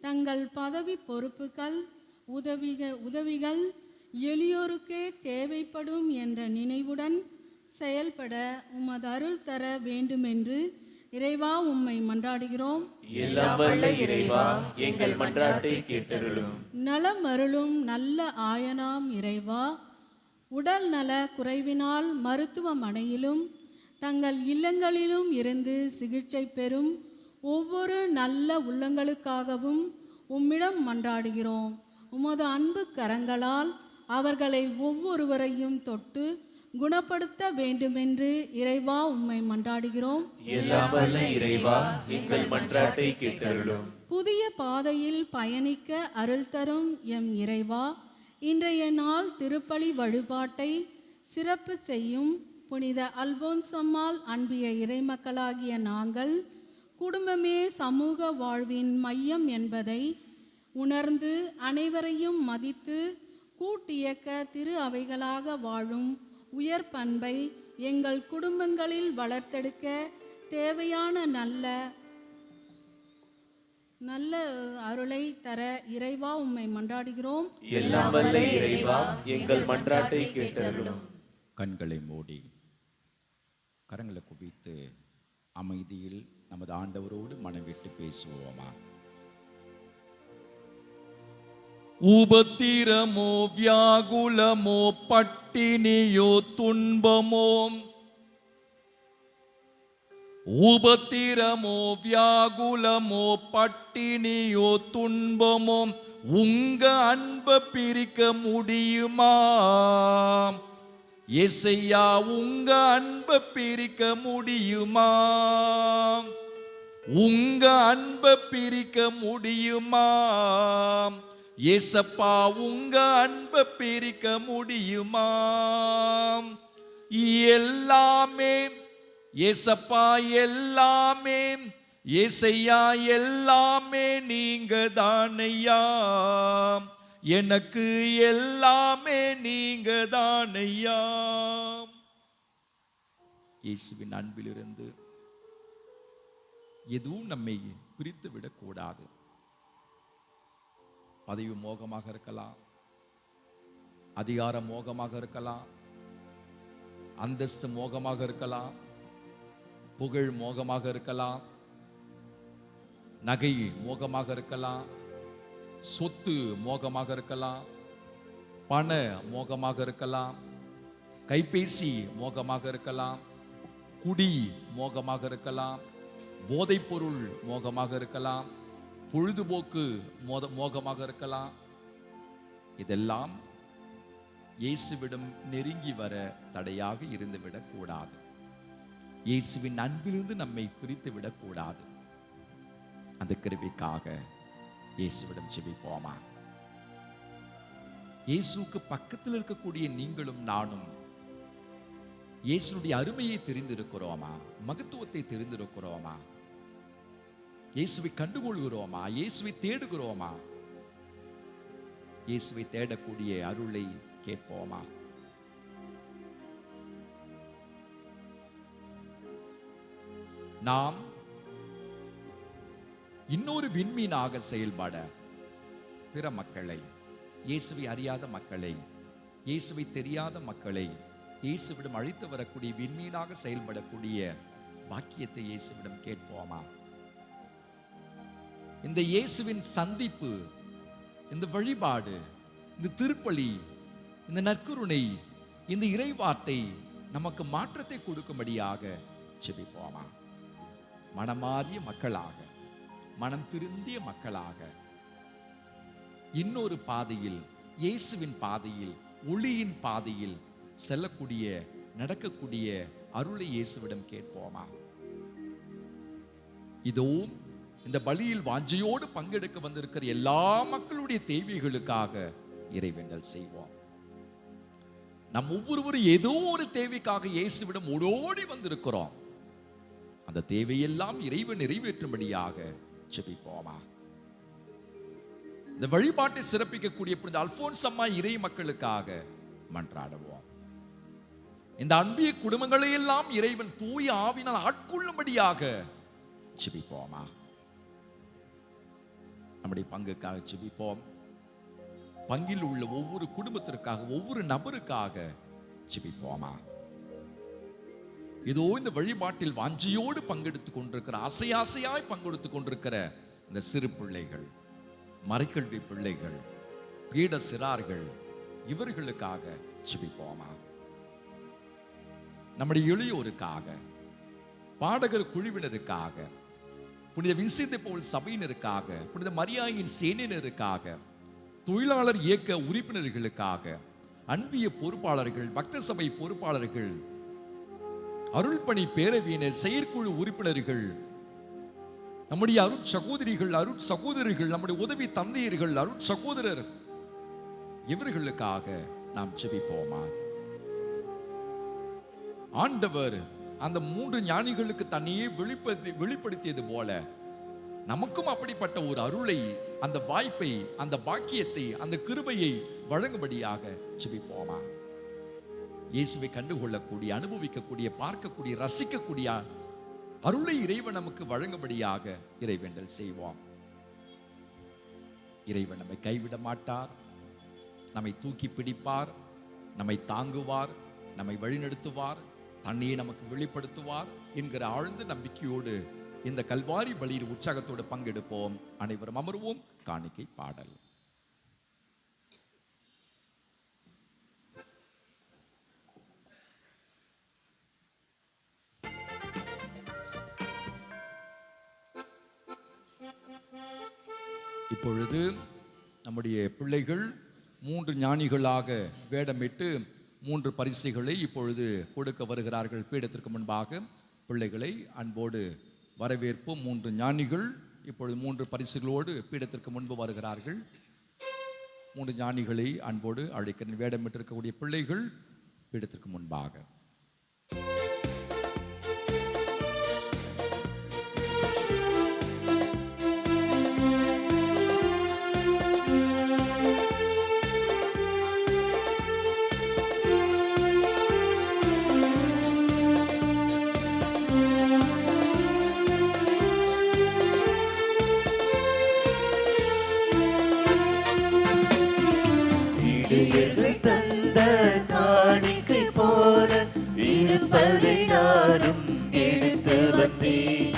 தங்கள் பதவி பொறுப்புகள் உதவிகள் எளியோருக்கே தேவைப்படும் என்ற நினைவுடன் செயல்பட உமது அருள் தர வேண்டுமென்று இறைவா உம்மை மன்றாடுகிறோம். எல்லாம் வல்ல இறைவா, எங்கள் மன்றாட்டை கேட்டருளும். நலம் அருளும் நல்ல ஆயனாம் இறைவா, உடல் நல குறைவினால் மருத்துவமனையிலும் தங்கள் இல்லங்களிலும் இருந்து சிகிச்சை பெறும் ஒவ்வொரு நல்ல உள்ளங்களுக்காகவும் உம்மிடம் மன்றாடுகிறோம். உமது அன்பு கரங்களால் அவர்களை ஒவ்வொருவரையும் தொட்டு குணப்படுத்த வேண்டுமென்று இறைவா உம்மை மன்றாடுகிறோம். எல்லாம் வல்ல இறைவா, எங்கள் மன்றாட்டை கேட்டருளும். புதிய பாதையில் பயணிக்க அருள் தரும் எம் இறைவா, இன்றைய நாள் திருப்பலி வழிபாட்டை சிறப்பு செய்யும் புனித அல்போன்சம்மாள் அன்பிய இறைமக்களாகிய நாங்கள் குடும்பமே சமூக வாழ்வின் மையம் என்பதை உணர்ந்து அனைவரையும் மதித்து கூட்டியக்க திரு அவைகளாக வாழும் உயர் பண்பை எங்கள் குடும்பங்களில் வளர்த்தெடுக்க தேவையான நல்ல அருளை தர இறைவா உம்மை மன்றாடுகிறோம். எல்லாம் வல்ல இறைவா, எங்கள் மன்றாட்டை கேட்டருளும். கண்களை மூடி கரங்களை குவித்து அமைதியில் நமது ஆண்டவரோடு மனவிட்டு பேசுவோமா. உபத்திரமோ வியாகுலமோ பட்டினியோ துன்பமோ, உபத்திரமோ வியாகுலமோ பட்டினியோ துன்பமோ உங்க அன்பை பிரிக்க முடியுமா? இயேசையா, உங்க அன்பை பிரிக்க முடியுமா? உங்க அன்பை பிரிக்க முடியுமா? ஏசப்பா, உங்க அன்பை பிரிக்க முடியுமா? எல்லாமே ஏசப்பா, எல்லாமே ஏசையா, எல்லாமே நீங்க தானையா. எனக்கு எல்லாமே நீங்க தானையா. இயேசுவின் அன்பிலிருந்து எதுவும் நம்மை பிரித்து விடக்கூடாது. பதவி மோகமாக இருக்கலாம், அதிகார மோகமாக இருக்கலாம், அந்தஸ்து மோகமாக இருக்கலாம், புகழ் மோகமாக இருக்கலாம், நகை மோகமாக இருக்கலாம், சொத்து மோகமாக இருக்கலாம், பண மோகமாக இருக்கலாம், கைபேசி மோகமாக இருக்கலாம், குடி மோகமாக இருக்கலாம், போதைப் பொருள் மோகமாக இருக்கலாம், பொழுதுபோக்கு மோகமாக இருக்கலாம். இதெல்லாம் இயேசுவிடம் நெருங்கி வர தடையாக இருந்துவிடக் கூடாது. இயேசுவின் அன்பிலிருந்து நம்மை பிரித்து விடக்கூடாது. அந்த கிருபைக்காக இயேசுவிடம் ஜெபிப்போமா. இயேசுவுக்கு பக்கத்தில் இருக்கக்கூடிய நீங்களும் நானும் இயேசுடைய அருமையை தெரிந்திருக்கிறோமா? மகத்துவத்தை தெரிந்திருக்கிறோமா? இயேசுவை கண்டுகொள்கிறோமா? இயேசுவை தேடுகிறோமா? இயேசுவை தேடக்கூடிய அருளை கேட்போமா. நாம் இன்னொரு விண்மீனாக செயல்பட பிற மக்களை, இயேசுவை அறியாத மக்களை, இயேசுவை தெரியாத மக்களை இயேசுவிடம் அழைத்து வரக்கூடிய விண்மீனாக செயல்படக்கூடிய பாக்கியத்தை இயேசுவிடம் கேட்போமா. இந்த இயேசுவின் சந்திப்பு, இந்த வழிபாடு, இந்த திருப்பலி, இந்த நற்கருணை, இந்த இறைவார்த்தை நமக்கு மாற்றத்தை கொடுக்கும்படியாக ஜெபிப்போமா. மனமாறிய மக்களாக, மனம் திருந்திய மக்களாக இன்னொரு பாதையில், இயேசுவின் பாதையில், ஒளியின் பாதையில் செல்லக்கூடிய, நடக்கக்கூடிய அருளை இயேசுவிடம் கேட்போமா. இதோ இந்த பலியில் வாஞ்சையோடு பங்கெடுக்க வந்திருக்கிற எல்லா மக்களுடைய தேவைகளுக்காக இறைவேண்டல் செய்வோம். நம் ஒவ்வொருவரும் ஏதோ ஒரு தேவைக்காக இயேசுவிடம் ஓடோடி வந்திருக்கிறோம். அந்த தேவையெல்லாம் இறைவன் நிறைவேற்றும்படியாக ஜெபிப்போமா. இந்த வழிபாட்டை சிறப்பிக்கக்கூடிய புனித அல்போன்சம்மா இறை மக்களுக்காக மன்றாடுவோம். இந்த அன்பிய குடும்பங்களை எல்லாம் இறைவன் தூய ஆவினால் ஆட்கொள்ளும்படியாக ஜெபிப்போமா. நம்முடைய பங்குக்காக ஜெபிப்போம். பங்கில் உள்ள ஒவ்வொரு குடும்பத்திற்காக, ஒவ்வொரு நபருக்காக ஜெபிப்போமா. ஏதோ இந்த வழிபாட்டில் வாஞ்சியோடு பங்கெடுத்துக் கொண்டிருக்கிற, ஆசையாய் பங்கெடுத்துக் கொண்டிருக்கிற இந்த சிறு பிள்ளைகள், மறைக்கல்வி பிள்ளைகள், பீட சிறார்கள், இவர்களுக்காக ஜெபிப்போமா? நம்முடைய எளியோருக்காக, பாடகர் குழுவினருக்காக, புனித வின்சென்ட் பவுல் சபையினருக்காக, புனித மரியாயின் சேனையினருக்காக, தொழிலாளர் இயக்க உறுப்பினர்களுக்காக, அன்பிய பொறுப்பாளர்கள், பக்த சபை பொறுப்பாளர்கள், அருள்பணி பேரவையினர், செயற்குழு உறுப்பினர்கள், நம்முடைய அருட்சகோதரிகள், நம்முடைய உதவி தந்தையர்கள், அருட்சகோதரர், இவர்களுக்காக நாம் ஜெபிப்போமா? ஆண்டவர் அந்த 3 ஞானிகளுக்கு தன்னையே வெளிப்படுத்தியது போல நமக்கும் அப்படிப்பட்ட ஒரு அருளை, அந்த வாய்ப்பை, அந்த பாக்கியத்தை, அந்த கிருபையை வழங்கும்படியாக ஜெபிப்போமா? இயேசுவை கண்டுகொள்ளக்கூடிய, அனுபவிக்கக்கூடிய, பார்க்கக்கூடிய, ரசிக்கக்கூடிய அருளை இறைவன் நமக்கு வழங்கும்படியாக இறைவேண்டல் செய்வோம். இறைவன் நம்மை கைவிட மாட்டார், நம்மை தூக்கி பிடிப்பார், நம்மை தாங்குவார், நம்மை வழிநடத்துவார், தன்னையே நமக்கு வெளிப்படுத்துவார் என்கிற ஆழ்ந்த நம்பிக்கையோடு இந்த கல்வாரி பலியில் உற்சாகத்தோடு பங்கெடுப்போம். அனைவரும் அமர்வோம். காணிக்கை பாடல். இப்பொழுது நம்முடைய பிள்ளைகள் 3 ஞானிகளாக வேடமிட்டு 3 பரிசுகளை இப்பொழுது கொடுக்க வருகிறார்கள். பீடத்திற்கு முன்பாக பிள்ளைகளை அன்போடு வரவேற்போம். 3 ஞானிகள் இப்பொழுது 3 பரிசுகளோடு பீடத்திற்கு முன்பு வருகிறார்கள். 3 ஞானிகளை அன்போடு அழைக்கிறேன். வேடமிட்டிருக்கக்கூடிய பிள்ளைகள் பீடத்திற்கு முன்பாக. தந்த காணிக்கை போல இருப்பதை நானும் எடுத்து வந்தேன்.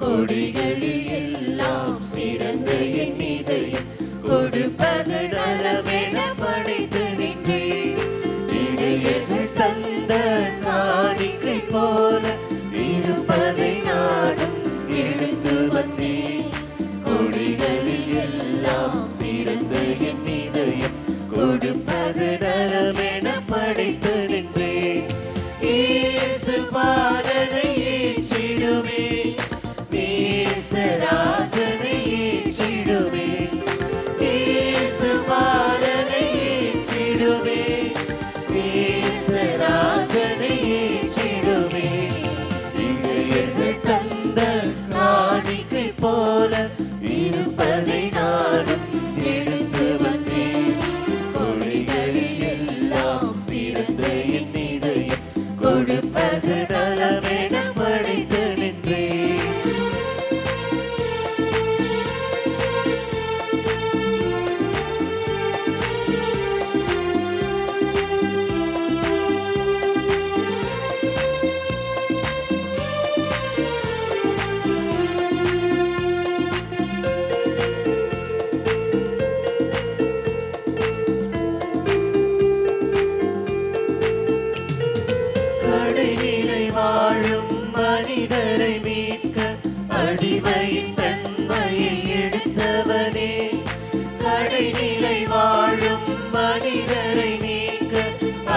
கொடிகளில் எல்லாம் சிறந்த என் இதயம் கொடுப்பது நலமென படைத்து நின்றேன். இடையர்கள் தந்த காணிக்கை போல இருப்பதை நானும் எடுத்து வந்தேன். கொடிகளில் எல்லாம் சிறந்த என் இதயம் கொடுப்பது நலமென படைத்து நின்றேன். இயேசு பாலனை ஏற்றிடுமே, நேசராஜனை ஏற்றிடுமே. இயேசு பாலனை ஏற்றிடுமே, நேசராஜனை ஏற்றிடுமே. இடையர்கள் தந்த காணிக்கை போல இருப்பதை நானும் எடுத்து வந்தேன். கொடுப்பது நலமென படைத்து நின்றேன். வாழும் மனிதரை மீட்க அடிமையின் தன்மையை எடுத்தவனே. கடைநிலை வாழும் மனிதரை மீட்க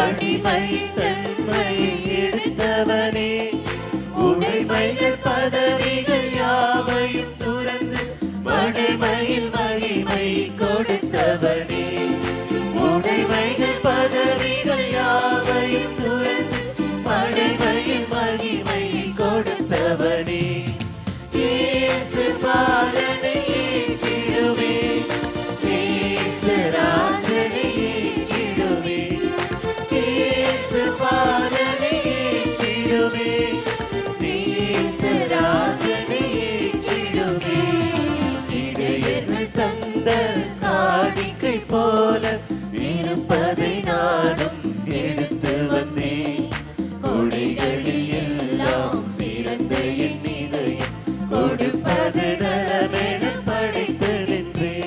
அடிமையின் தன்மையை எடுத்தவனே. உடைமைகள் பதவிகள் யாவையும் துறந்து மடைமையில் மகிமை கொடுத்தவனே. உடைமைகள் பதவிகள் யாவையும் துறந்து மடைமையில் மகிமை கொடுத்தவனே. இயேசு பாலனை ஏற்றிடுமே, நேசராஜனை ஏற்றிடுமே. இயேசு பாலனை ஏற்றிடுமே, நேசராஜனை ஏற்றிடுமே. இடையர்கள் தந்த காணிக்கை போல இருப்பதை நானும் எடுத்து வந்தேன். கொடைகளில் எல்லாம் என் இதயம் கொடுப்பது நலமென படைத்து நின்றேன்.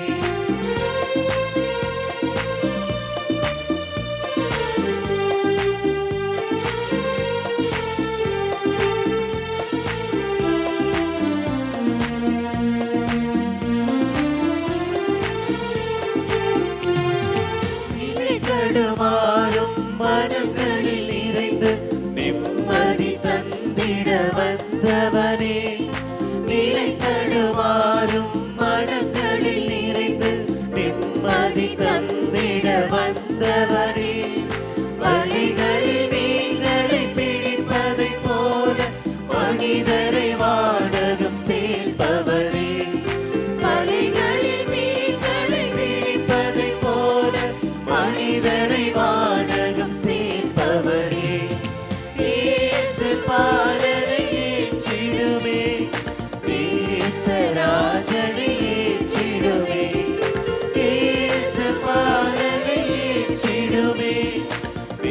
தடுமாறும் மனங்களில் நிறைந்து நிம்மதி தந்திட வந்தவனே, நிலை தடுமாறும் மனங்களில் நிறைந்து நிம்மதி தந்திட வந்தவனே, வழிகளில் மீன்களை பிடிப்பதை போல மனிதரை வானகம் சேர்ப்பவனே, வழிகளில் மீன்களை பிடிப்பதை போல மனிதரை வானகம் சேர்ப்பவரே, இயேசு பாலனை ஏற்றிடுமே, இயேசுராஜனை ஏற்றிடுமே, இயேசு பாலனை ஏற்றிடுமே,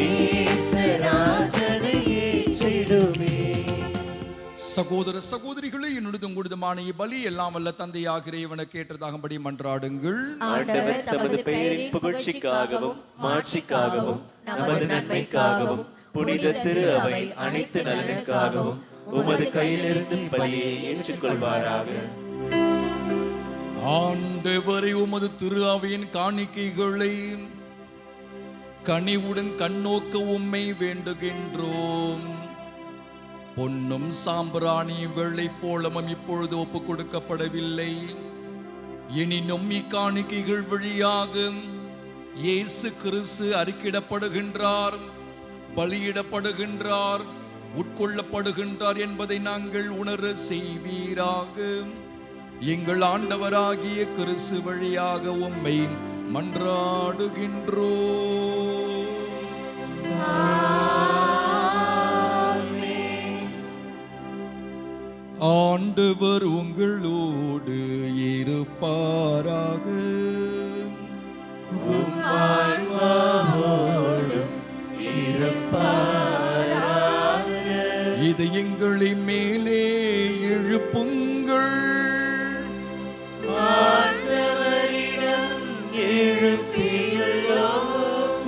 இயேசுராஜனை ஏற்றிடுமே. சகோதர சகோதரிகளே, என்னுடன் உங்களுதுமான இப்பலி எல்லாம் வல்ல தந்தையாகிற இவனை கேட்டதாகும்படி மன்றாடுங்கள். ஆண்டவர் தமது பெயரின் புகழ்ச்சிக்காகவும் மாட்சிக்காகவும் நமது நன்மைக்காகவும் புனித திரு அவை அனைத்து நலனுக்காகவும் உமது கையிலிருந்து பலியை ஏற்றுக்கொள்வாராக. ஆண்டவரை உமது திரு அவையின் காணிக்கைகளை கனிவுடன் கண்ணோக்க உம்மை வேண்டுகின்றோம். பொன்னும் சாம்பிராணி வெள்ளை போலமும் இப்பொழுது ஒப்புக் கொடுக்கப்படவில்லை. எனினும் இக்காணிக்கைகள் வழியாக இயேசு கிறிஸ்து அறிக்கையிடப்படுகின்றார், பலியிடப்படுகின்றார், உட்கொள்ளப்படுகின்றார் என்பதை நாங்கள் உணர செய்வீராக. எங்கள் ஆண்டவராகிய கிறிஸ்து வழியாக உம்மை மன்றாடுகின்றோம். ஆண்டவர் உங்களோடு இருப்பாராக. இது எங்களை மேலே எழுப்புங்கள்.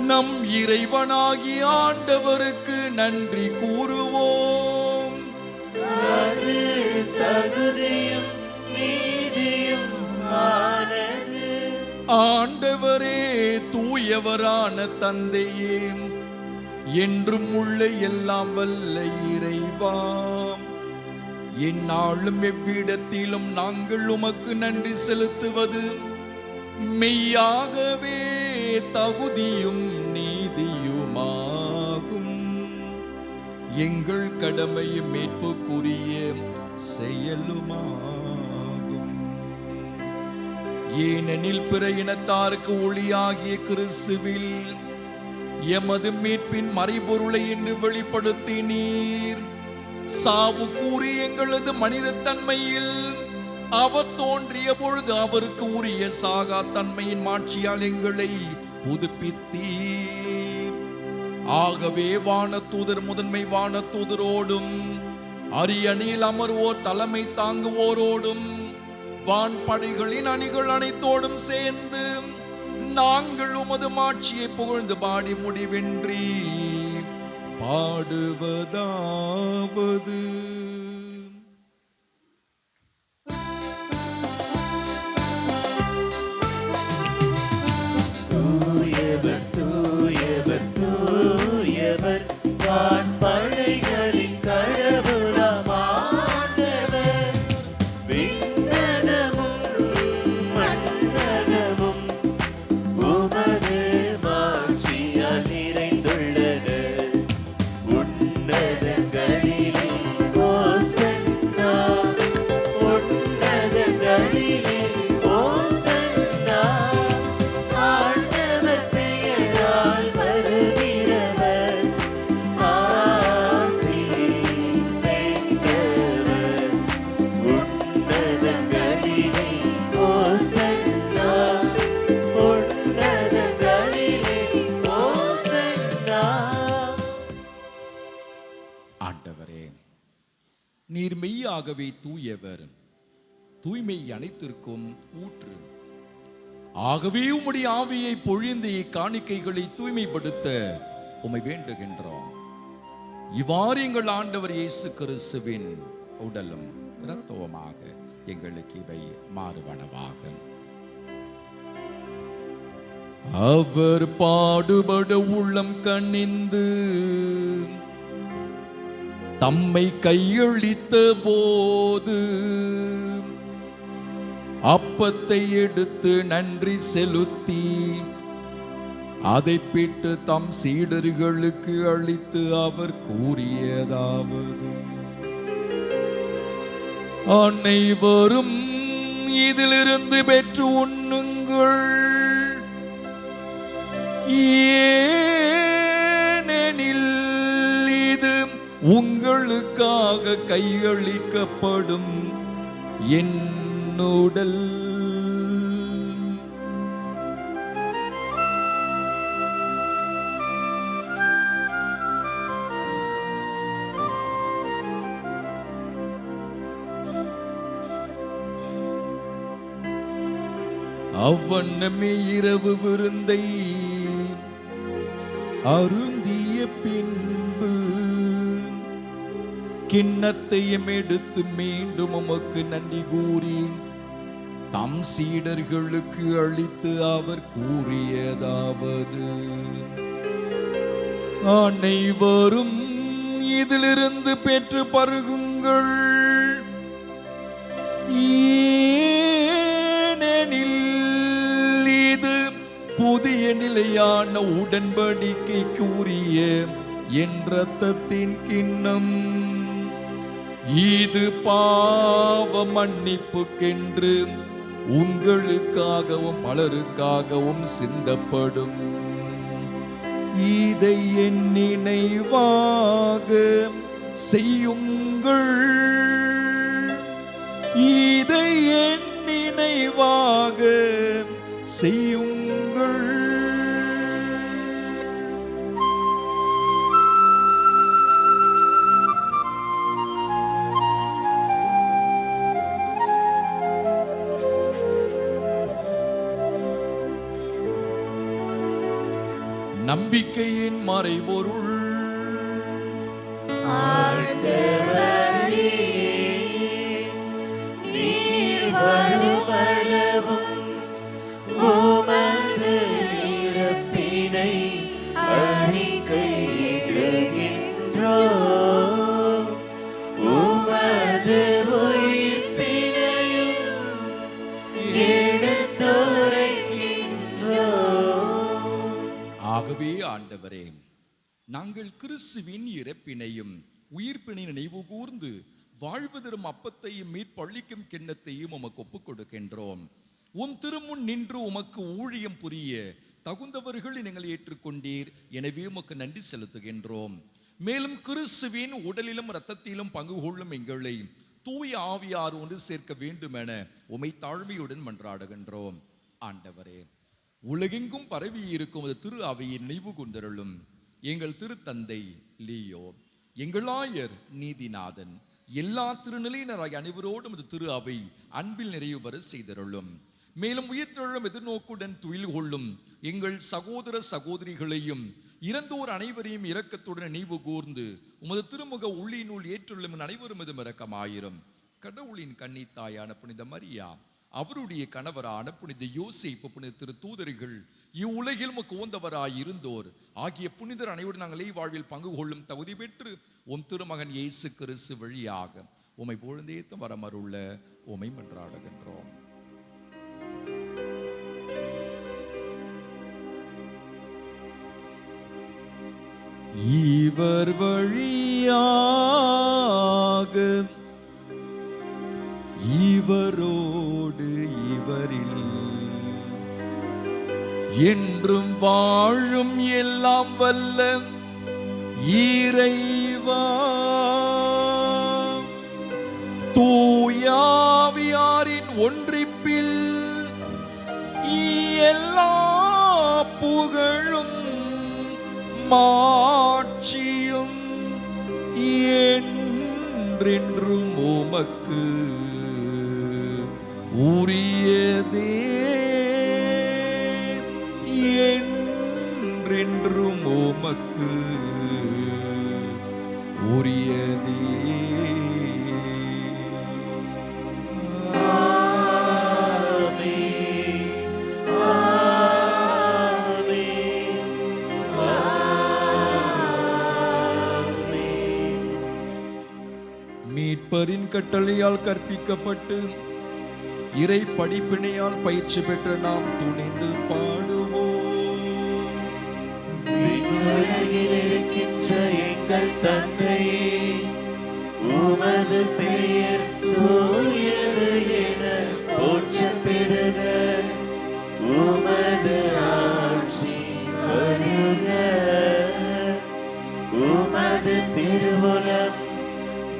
நம் இறைவனாகிய ஆண்டவருக்கு நன்றி கூறுவோம். தகுதியும் நீதியும் ஆனது. ஆண்டவரே, தூயவரான தந்தையே, என்றும் உள்ள எல்லாம் வல்ல இறைவாம், எந்நாளும் எவ்விடத்திலும் நாங்கள் உமக்கு நன்றி செலுத்துவது மெய்யாகவே தகுதியும் நீதியுமாகும். எங்கள் கடமையும் மீட்புக்குரிய செயலுமாகும். ஏனெனில் பிற இனத்தாருக்கு ஒளியாகிய கிறிஸ்துவில் எமது மீட்பின் மறைபொருளை என்று வெளிப்படுத்தினீர். சாவு கூறி எங்களது மனித தன்மையில் அவர் தோன்றிய பொழுது அவருக்கு உரிய சாகா தன்மையின் மாட்சியால் எங்களை புதுப்பித்தீர். ஆகவே வானதூதர் முதன்மை வானதூதரோடும் அரியணையில் அமர்வோர் தலைமை தாங்குவோரோடும் வான்படைகளின் அணிகள் அனைத்தோடும் சேர்ந்து நாங்கள் உமது மாட்சியை புகழ்ந்து பாடி முடிவின்றி பாடுவதாவது. தூயவர் தூயவர் தூயவர் வான்படைகளின் கடவுளமானவர். விண்ணகமும் மண்ணகமும் உமது மாட்சியால் நிறைந்துள்ளது. உன்னதங்களிலே நீர் மெய்யாகவே தூயவர், தூய்மை அனைத்திற்கும் ஊற்று. ஆகவே உம்முடைய ஆவியை பொழிந்து இக்காணிக்கைகளை தூய்மைப்படுத்த உம்மை வேண்டுகின்றோம். இவ்வாறு எங்கள் ஆண்டவர் இயேசு கிறிஸ்துவின் உடலும் இரத்தவுமாக எங்களுக்கு இவை மாறுவனவாக. அவர் பாடுபட உள்ளம் கனிந்து தம்மை கையளித்த போது அப்பத்தை எடுத்து நன்றி செலுத்தி அதை பிட்டு தம் சீடர்களுக்கு அளித்து அவர் கூறியதாவது: அனைவரும் இதிலிருந்து பெற்று உண்ணுங்கள், ஏனெனில் இது உங்களுக்காக கையளிக்கப்படும் என் உடல். அவ்வண்ணமே இரவு விருந்தை அருந்திய பின்பு கிண்ணத்தையும் எடுத்து மீண்டும் உமக்கு நன்றி கூறி தம் சீடர்களுக்கு அளித்து அவர் கூறியதாவது: அனைவரும் இதிலிருந்து பெற்று பருகுங்கள், ஏனெனில் இது புதிய நிலையான உடன்படிக்கைக்கு உரிய என் இரத்தத்தின் கிண்ணம். இது பாவ மன்னிப்புக்கென்று உங்களுக்காகவும் பலருக்காகவும் சிந்தப்படும். இதை என் நினைவாக செய்யுங்கள், இதை என் நினைவாக செய்யுங்கள். நம்பிக்கையின் மறைபொருள். நீர் வருமளவும் உமது இறப்பினை அறிக்கையிடுகின்றோம், உமது உயிர்ப்பினையும் எடுத்துரைக்கின்றோம். ஆகவே ஆண்டவரே, நாங்கள் கிறிஸ்துவின் இறப்பினையும் உயிர்ப்பினை நினைவு கூர்ந்து வாழ்வு தரும் அப்பத்தையும் மீட்பளிக்கும் கிண்ணத்தையும் உமக்கு ஒப்புக் கொடுக்கின்றோம். உம் திருமுன் நின்று உமக்கு ஊழியம் புரிய தகுந்தவர்கள் நீங்கள் ஏற்றுக்கொண்டீர், எனவே உமக்கு நன்றி செலுத்துகின்றோம். மேலும் கிறிஸ்துவின் உடலிலும் இரத்தத்திலும் பங்கு கொள்ளும் எங்களை தூய ஆவியார் ஒன்று சேர்க்க வேண்டும் என உமை தாழ்மையுடன் மன்றாடுகின்றோம். ஆண்டவரே, உலகெங்கும் பரவி இருக்கும் திரு அவையை நினைவு கொண்டருளும். எங்கள் திருத்தந்தை லியோ, எங்கள் ஆயர் நீதிநாதன், எல்லா திருநிலையினராய் அனைவரோடும் திரு அவை அன்பில் நிறைவு பெற செய்தருளும். மேலும் உயிர்த்தெழும் எதிர்நோக்குடன் துயில் கொள்ளும் எங்கள் சகோதர சகோதரிகளையும் இறந்தோர் அனைவரையும் இரக்கத்துடன் நினைவு கூர்ந்து உமது திருமுக உள்ளினுள் ஏற்றுள்ளும் அனைவரும் மீதும் இரக்கமாயிரும். கடவுளின் கன்னித்தாயான புனித மரியா, அவருடைய கணவரான புனித யோசேப்பு, புனித திரு தூதர்கள், இவ்வுலகில் உமக்கு உகந்தவராய் இருந்தோர் ஆகிய புனிதர் அனைவரும் நாங்கள் வாழ்வில் பங்கு கொள்ளும் தகுதி பெற்று உம் திருமகன் இயேசு கிறிஸ்து வழியாக உமை பொழுந்தேத்த வரமருள்ள உமை மன்றாடுகின்றோம். இவர் வழியாக இவரோடு இவரில் என்றும் வாழும் எல்லாம் வல்ல இறைவா, தூயாவியாரின் ஒன்றிப்பில் எல்லா புகழும் மாட்சியும் என்றென்றும் என்றென்றும் உமக்கு உரியதே, என்றென்றும் உமக்கு உரியதே. மீட்பரின் கட்டளையால் கற்பிக்கப்பட்டு இறை படிப்பினையால் பயிற்சி பெற்ற நாம் துணிந்து பாடுவோம். விண்ணுலகில் இருக்கின்ற எங்கள் தந்தையே, உமது பெயர் தூயது என போற்றப் பெறுக. உமது ஆட்சி வருக. உமது திருவுளம்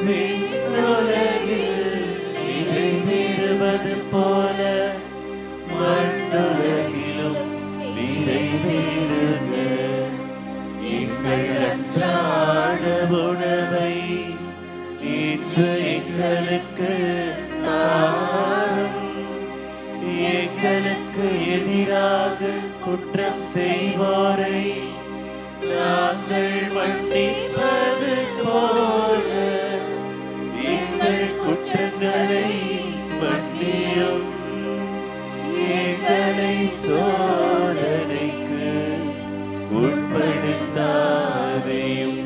விண்ணுலகில் நிறைவேறுவது போல மண்ணுலகிலும் நிறைவேறுக. எங்கள் அன்றாட உணவை இன்று எங்களுக்கு தாரும். எங்களுக்கு எதிராக குற்றம் செய்வோரை நாங்கள் மன்னிப்பது போல எங்கள் குற்றங்களை மன்னியும். எங்களை சோதனைக்கு உட்படுத்தாதையும்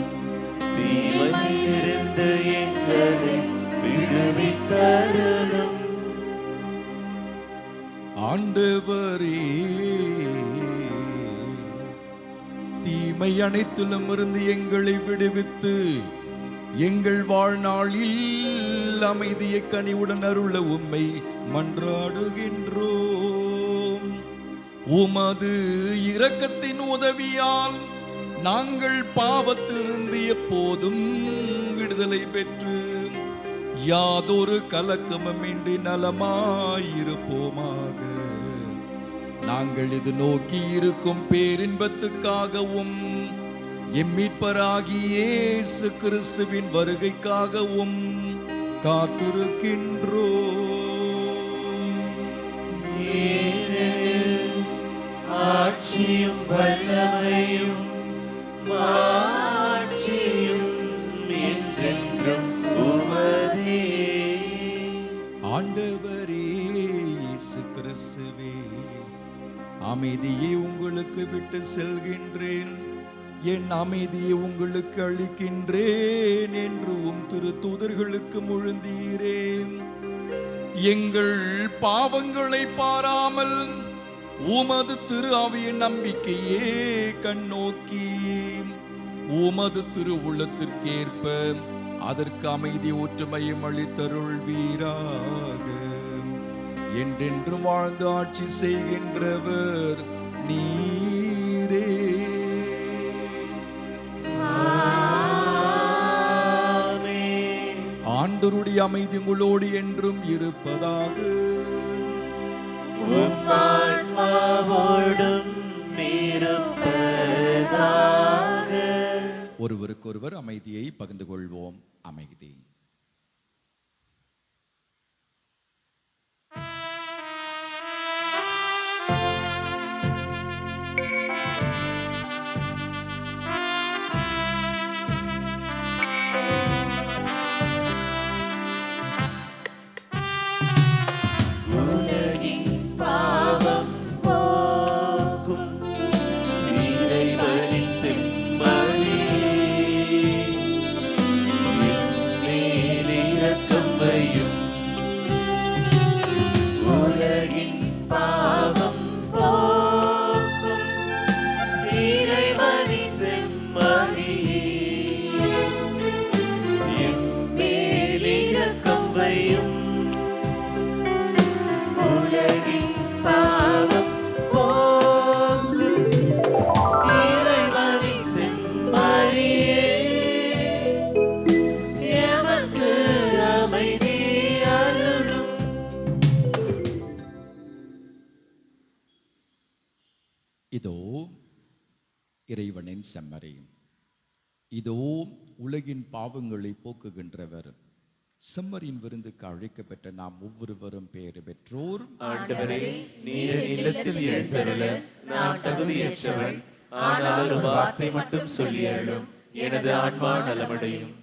தீமையிலிருந்து எங்களை விடுவித்தருளும். ஆண்டவரே, தீமை அனைத்திலும் இருந்து எங்களை விடுவித்து எங்கள் வாழ்நாளில் அமைதியை கனிவுடன் அருள உம்மை மன்றாடுகின்றோம். உமது இரக்கத்தின் உதவியால் நாங்கள் பாவத்திலிருந்து எப்போதும் விடுதலை பெற்று யாதொரு கலக்கமுமின்றி நலமாயிருப்போமாக. நாங்கள் இது நோக்கி இருக்கும் பேரின்பத்துக்காகவும் எம் மீட்பராகிய இயேசு கிறிஸ்துவின் வருகைக்காகவும் காத்திருக்கின்றோம். ஏனெனில் ஆட்சியும் வல்லமையும் மாட்சியும் என்றென்றும் உமதே. ஆண்டவரே இயேசு கிறிஸ்துவே, அமைதியை உங்களுக்கு விட்டு செல்கின்றேன், என் அமைதியை உங்களுக்கு அளிக்கின்றேன் என்று உம் திருத்தூதர்களுக்கு மொழிந்தீரேன். எங்கள் பாவங்களை பாராமல் உமது திரு ஆவியின் நம்பிக்கையே கண்ணோக்கி உமது திருவுள்ளத்திற்கேற்ப அதற்கு அமைதி ஒற்றுமையும் அளித்தருள்வீராக. என்றென்று வாழ்ந்து ஆட்சி செய்கின்றவர் நீரே. ஆண்டவருடைய அமைதி உங்களோடு என்றும் இருப்பதாக. உம் ஆன்மாவோடும் இருப்பதாக. ஒருவருக்கொருவர் அமைதியை பகிர்ந்து கொள்வோம். அமைதி. உலகின் பாவம் போக்கும் இறைவனின் செம்மறியே, எம்மேல் இரக்கம் வையும். உலகின் பாவம் போக்கும் இறைவனின் செம்மறியே, எம்மேல் இரக்கம் வையும். உலகின் பாவம் போக்கும் இறைவனின் செம்மறியே, எமக்கு அமைதி அருளும். இதோ இறைவனின் செம்மறி, இதோ உலகின் பாவங்களை போக்குகின்றவர். செம்மறியின் விருந்துக்கு அழைக்கப்பட்ட நாம் ஒவ்வொருவரும் பெயர் பெற்றோர். ஆண்டவரே, நீர் இல்லத்தில் எழுந்தருள நான் தகுதியற்றவன். ஆனால் ஒரு வார்த்தை மட்டும் சொல்லியருளும், எனது ஆன்மா நலமடையும்.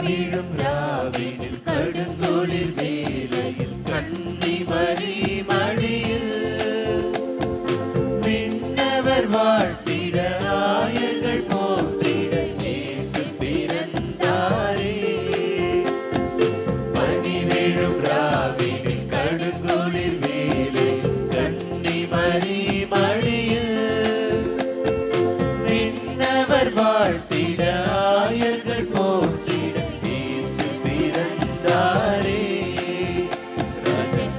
வீழும் ராவினில் கடுங்கோளிர் வேளையில் கன்னி மரி மடியில் விண்ணவர் வாழ்த்திட ஆயர்கள் போற்றிட இயேசு பிறந்தாரே. பனி வீழும் ராவினில் கடுங்கோளிர் வேளையில் கன்னி மரி மடியில் விண்ணவர் வாழ்த்திட ஆயர்கள் போற்றிட இயேசு பிறந்தாரே. ராஜன்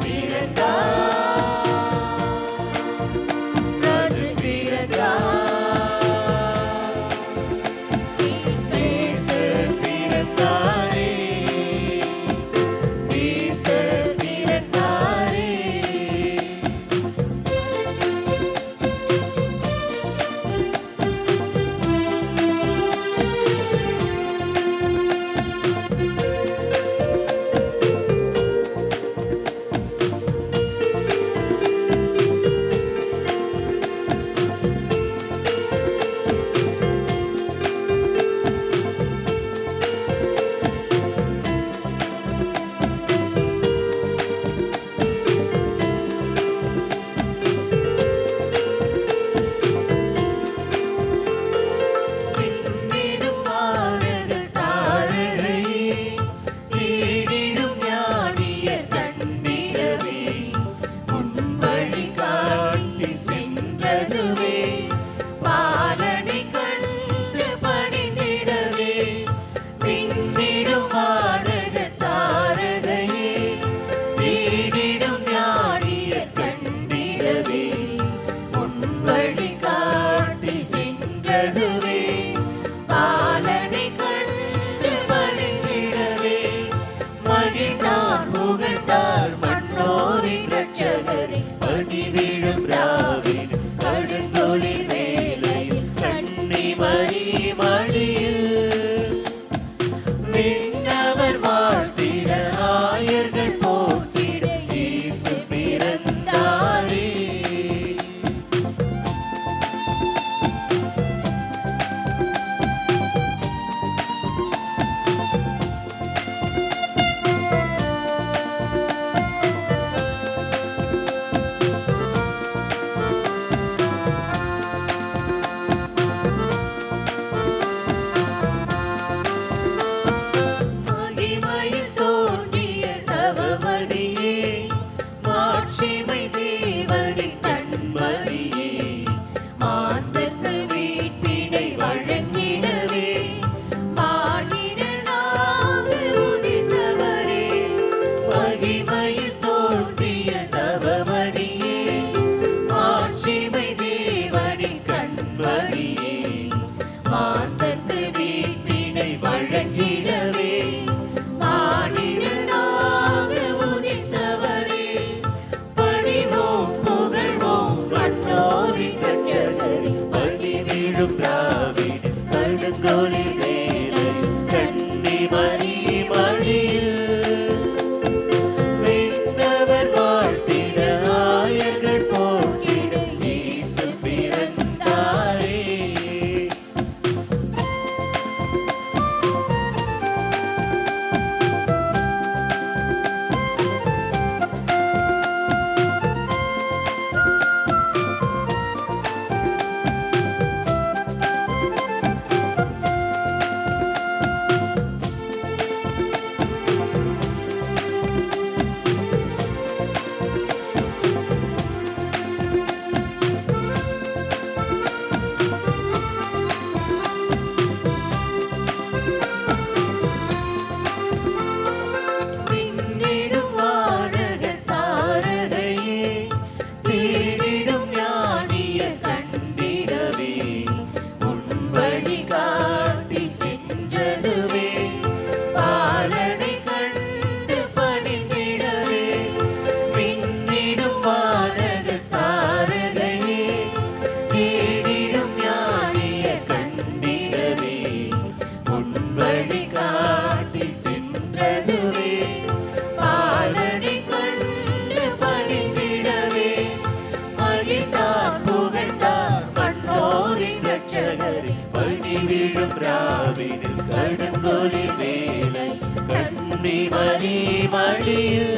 கன்னிமணி மடியில்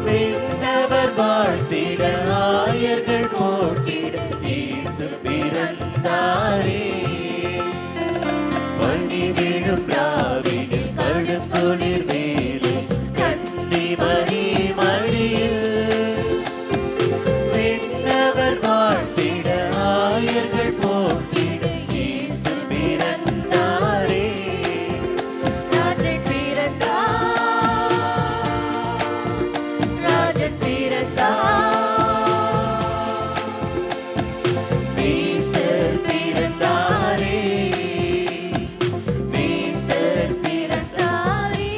விண்ணவர் வாழ்த்திட ஆயர்கள் போற்றிட இயேசு பிறந்தாரே. பணி விழும் ராவினில் கடுங்குளிர் வேலை கன்னிமணி மடியில் விண்ணவர் வாழ்த்திட ஆயர்கள் போற்றிட இயேசு பிறந்தாரே. ராஜன் பிறந்தார், ராஜன் பிறந்தார், நேசர் பிறந்தாரே, நேசர் பிறந்தாரே.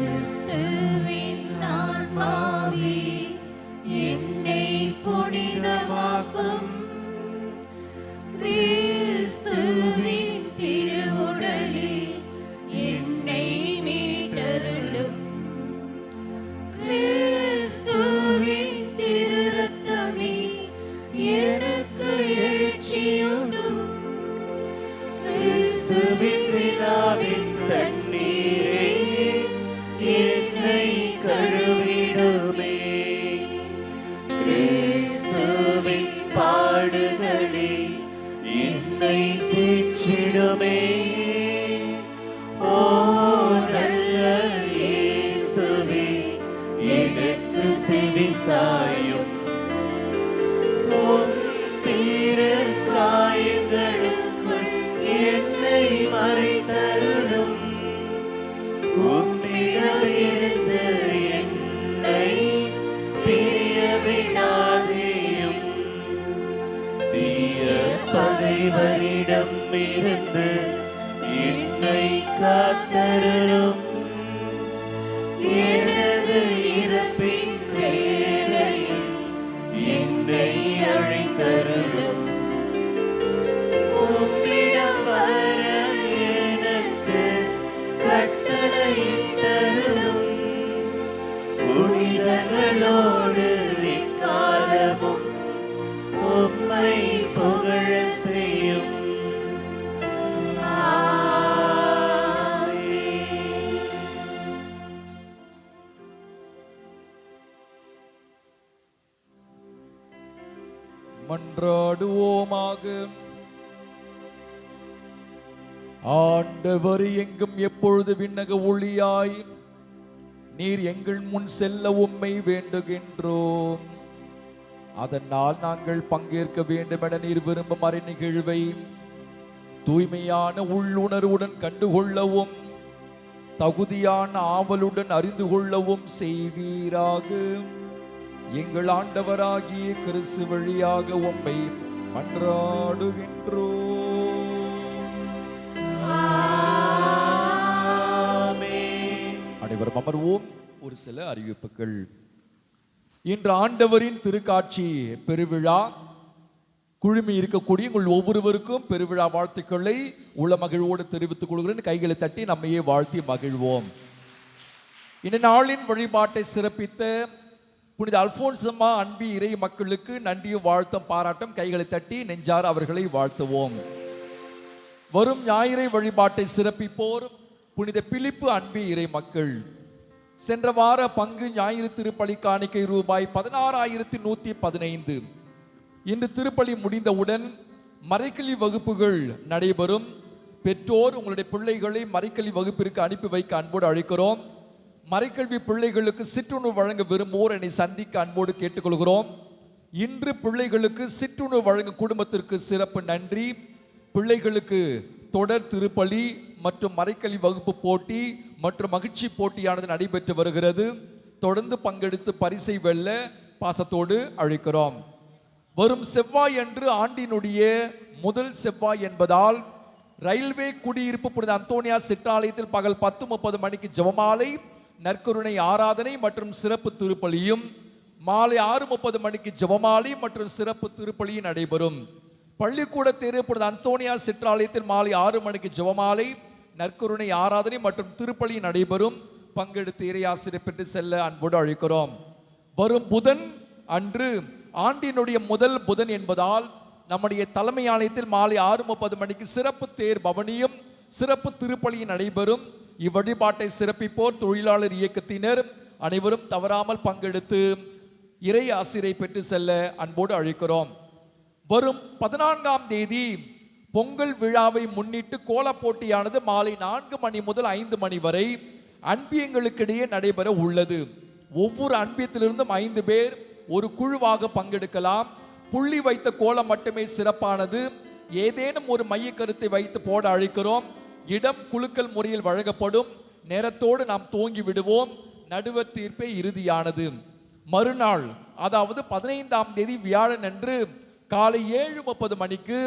கிறிஸ்துவின் ஆன்மாவே என்னை புனிதமாக்கும். கிறிஸ்துவின் திருவுடலே என்னை மீட்டருளும். கிறிஸ்துவின் திரு ரத்தமே எனக்கு எழுச்சியூட்டும். கிறிஸ்துவின் விழாவின் தண்ணீரே என்னை கழுவிடுமே. கிறிஸ்துவின் பாடுகளே என்னை தேற்றிடுமே. ஓ நல்ல இயேசுவே எனக்கு செவிசாயும். உம் திரு காயங்களுக்குள் என்னை மறைத்தருளும். உம்மிடமிருந்து என்னை பிரிய விடாதேயும். தீய பகைவரிடம் இருந்து என்னை காத்தருளும். எனது இறப்பின் வேளையில் என்னை அழைத்தருளும். உம்மிடம் வர எனக்கு கட்டளையிட்டருளும். புனிதர்களோடு எக்காலமும் உம்மை புகழ செய்யும். ஆமென். மன்றாடுவோமாக. ஆண்டவர் எங்கும் எப்பொழுது விண்ணக ஒளியாய் நீர் எங்கள் முன் செல்ல உம்மை வேண்டுகின்றோம். அதனால் நாங்கள் பங்கேற்க வேண்டும் என நீர் விரும்பும் மறை நிகழ்வை தூய்மையான உள்ளுணர்வுடன் கண்டுகொள்ளவும் தகுதியான ஆவலுடன் அறிந்து கொள்ளவும் செய்வீராக. எங்கள் ஆண்டவராகிய கிறிஸ்து வழியாக உம்மை மன்றாடுகின்றோம். அனைவரும் அமர்வோம். ஒரு சில அறிவிப்புகள். இன்று ஆண்டவரின் திருக்காட்சி பெருவிழா. குழுமி இருக்கக்கூடிய உங்கள் ஒவ்வொருவருக்கும் பெருவிழா வாழ்த்துக்களை உள்ள மகிழ்வோடு தெரிவித்துக் கொள்கிறேன். கைகளை தட்டி நம்மையே வாழ்த்தி மகிழ்வோம். இந்த நாளின் வழிபாட்டை சிறப்பித்த புனித அல்போன்சம்மா அன்பி இறை மக்களுக்கு நன்றியும் வாழ்த்தும் பாராட்டும். கைகளை தட்டி நெஞ்சார அவர்களை வாழ்த்துவோம். வரும் ஞாயிறை வழிபாட்டை சிறப்பிப்போர் புனித பிலிப்பு அன்பி இறை மக்கள். சென்ற வார பங்கு ஞாயிறு திருப்பலி காணிக்கை ரூபாய் 16,115. இன்று திருப்பலி முடிந்தவுடன் மறைக்கல்வி வகுப்புகள் நடைபெறும். பெற்றோர் உங்களுடைய பிள்ளைகளை மறைக்கல்வி வகுப்பிற்கு அனுப்பி வைக்க அன்போடு அழைக்கிறோம். மறைக்கல்வி பிள்ளைகளுக்கு சிற்றுணவு வழங்க விரும்புவோர் என்னை சந்திக்க அன்போடு கேட்டுக்கொள்கிறோம். இன்று பிள்ளைகளுக்கு சிற்றுணவு வழங்கும் குடும்பத்திற்கு சிறப்பு நன்றி. பிள்ளைகளுக்கு தொடர் திருப்பலி மற்றும் மறைக்கல்வி வகுப்பு போட்டி மற்றும் மகிழ்ச்சி போட்டியானது நடைபெற்று வருகிறது. தொடர்ந்து பங்கெடுத்து பரிசை வெல்ல பாசத்தோடு அழைக்கிறோம். வரும் செவ்வாய் அன்று ஆண்டினுடைய முதல் செவ்வாய் என்பதால் ரயில்வே குடியிருப்பு புனித அந்தோனியா சிற்றாலயத்தில் பகல் 10:30 மணிக்கு ஜெபமாலை, நற்கருணை ஆராதனை மற்றும் சிறப்பு திருப்பலியும், மாலை 6:30 மணிக்கு ஜெபமாலை மற்றும் சிறப்பு திருப்பலியும் நடைபெறும். பள்ளிக்கூட தெரு புனித அந்தோனியார் சிற்றாலயத்தில் மாலை 6 மணிக்கு ஜெபமாலை, நற்கருணை ஆராதனை மற்றும் திருப்பலி நடைபெறும். பங்கெடுத்து இறையாசிரியர் பெற்று செல்ல அன்போடு அழைக்கிறோம். வரும் புதன் அன்று ஆண்டினுடைய முதல் புதன் என்பதால் நம்முடைய தலைமை ஆலயத்தில் மாலை 6:30 மணிக்கு சிறப்பு தேர் பவனியும் சிறப்பு திருப்பலியும் நடைபெறும். இவ்வழிபாட்டை சிறப்பிப்போர் தொழிலாளர் இயக்கத்தினர் அனைவரும் தவறாமல் பங்கெடுத்து இறை ஆசிரியை பெற்று செல்ல அன்போடு அழைக்கிறோம். வரும் 14ஆம் தேதி பொங்கல் விழாவை முன்னிட்டு கோலப் போட்டியானது மாலை 4 மணி முதல் 5 மணி வரை அன்பியங்களுக்கிடையே நடைபெற உள்ளது. ஒவ்வொரு அன்பியத்திலிருந்தும் 5 பேர் ஒரு குழுவாக பங்கெடுக்கலாம். புள்ளி வைத்த கோலம் மட்டுமே சிறப்பானது. ஏதேனும் ஒரு மைய கருத்தை வைத்து போட அழைக்கிறோம். இடம் குலுக்கல் முறையில் வழங்கப்படும். நேரத்தோடு நாம் துவங்கி விடுவோம். நடுவர் தீர்ப்பே இறுதியானது. மறுநாள் அதாவது 15ஆம் தேதி வியாழன் அன்று காலை 7:30 மணிக்கு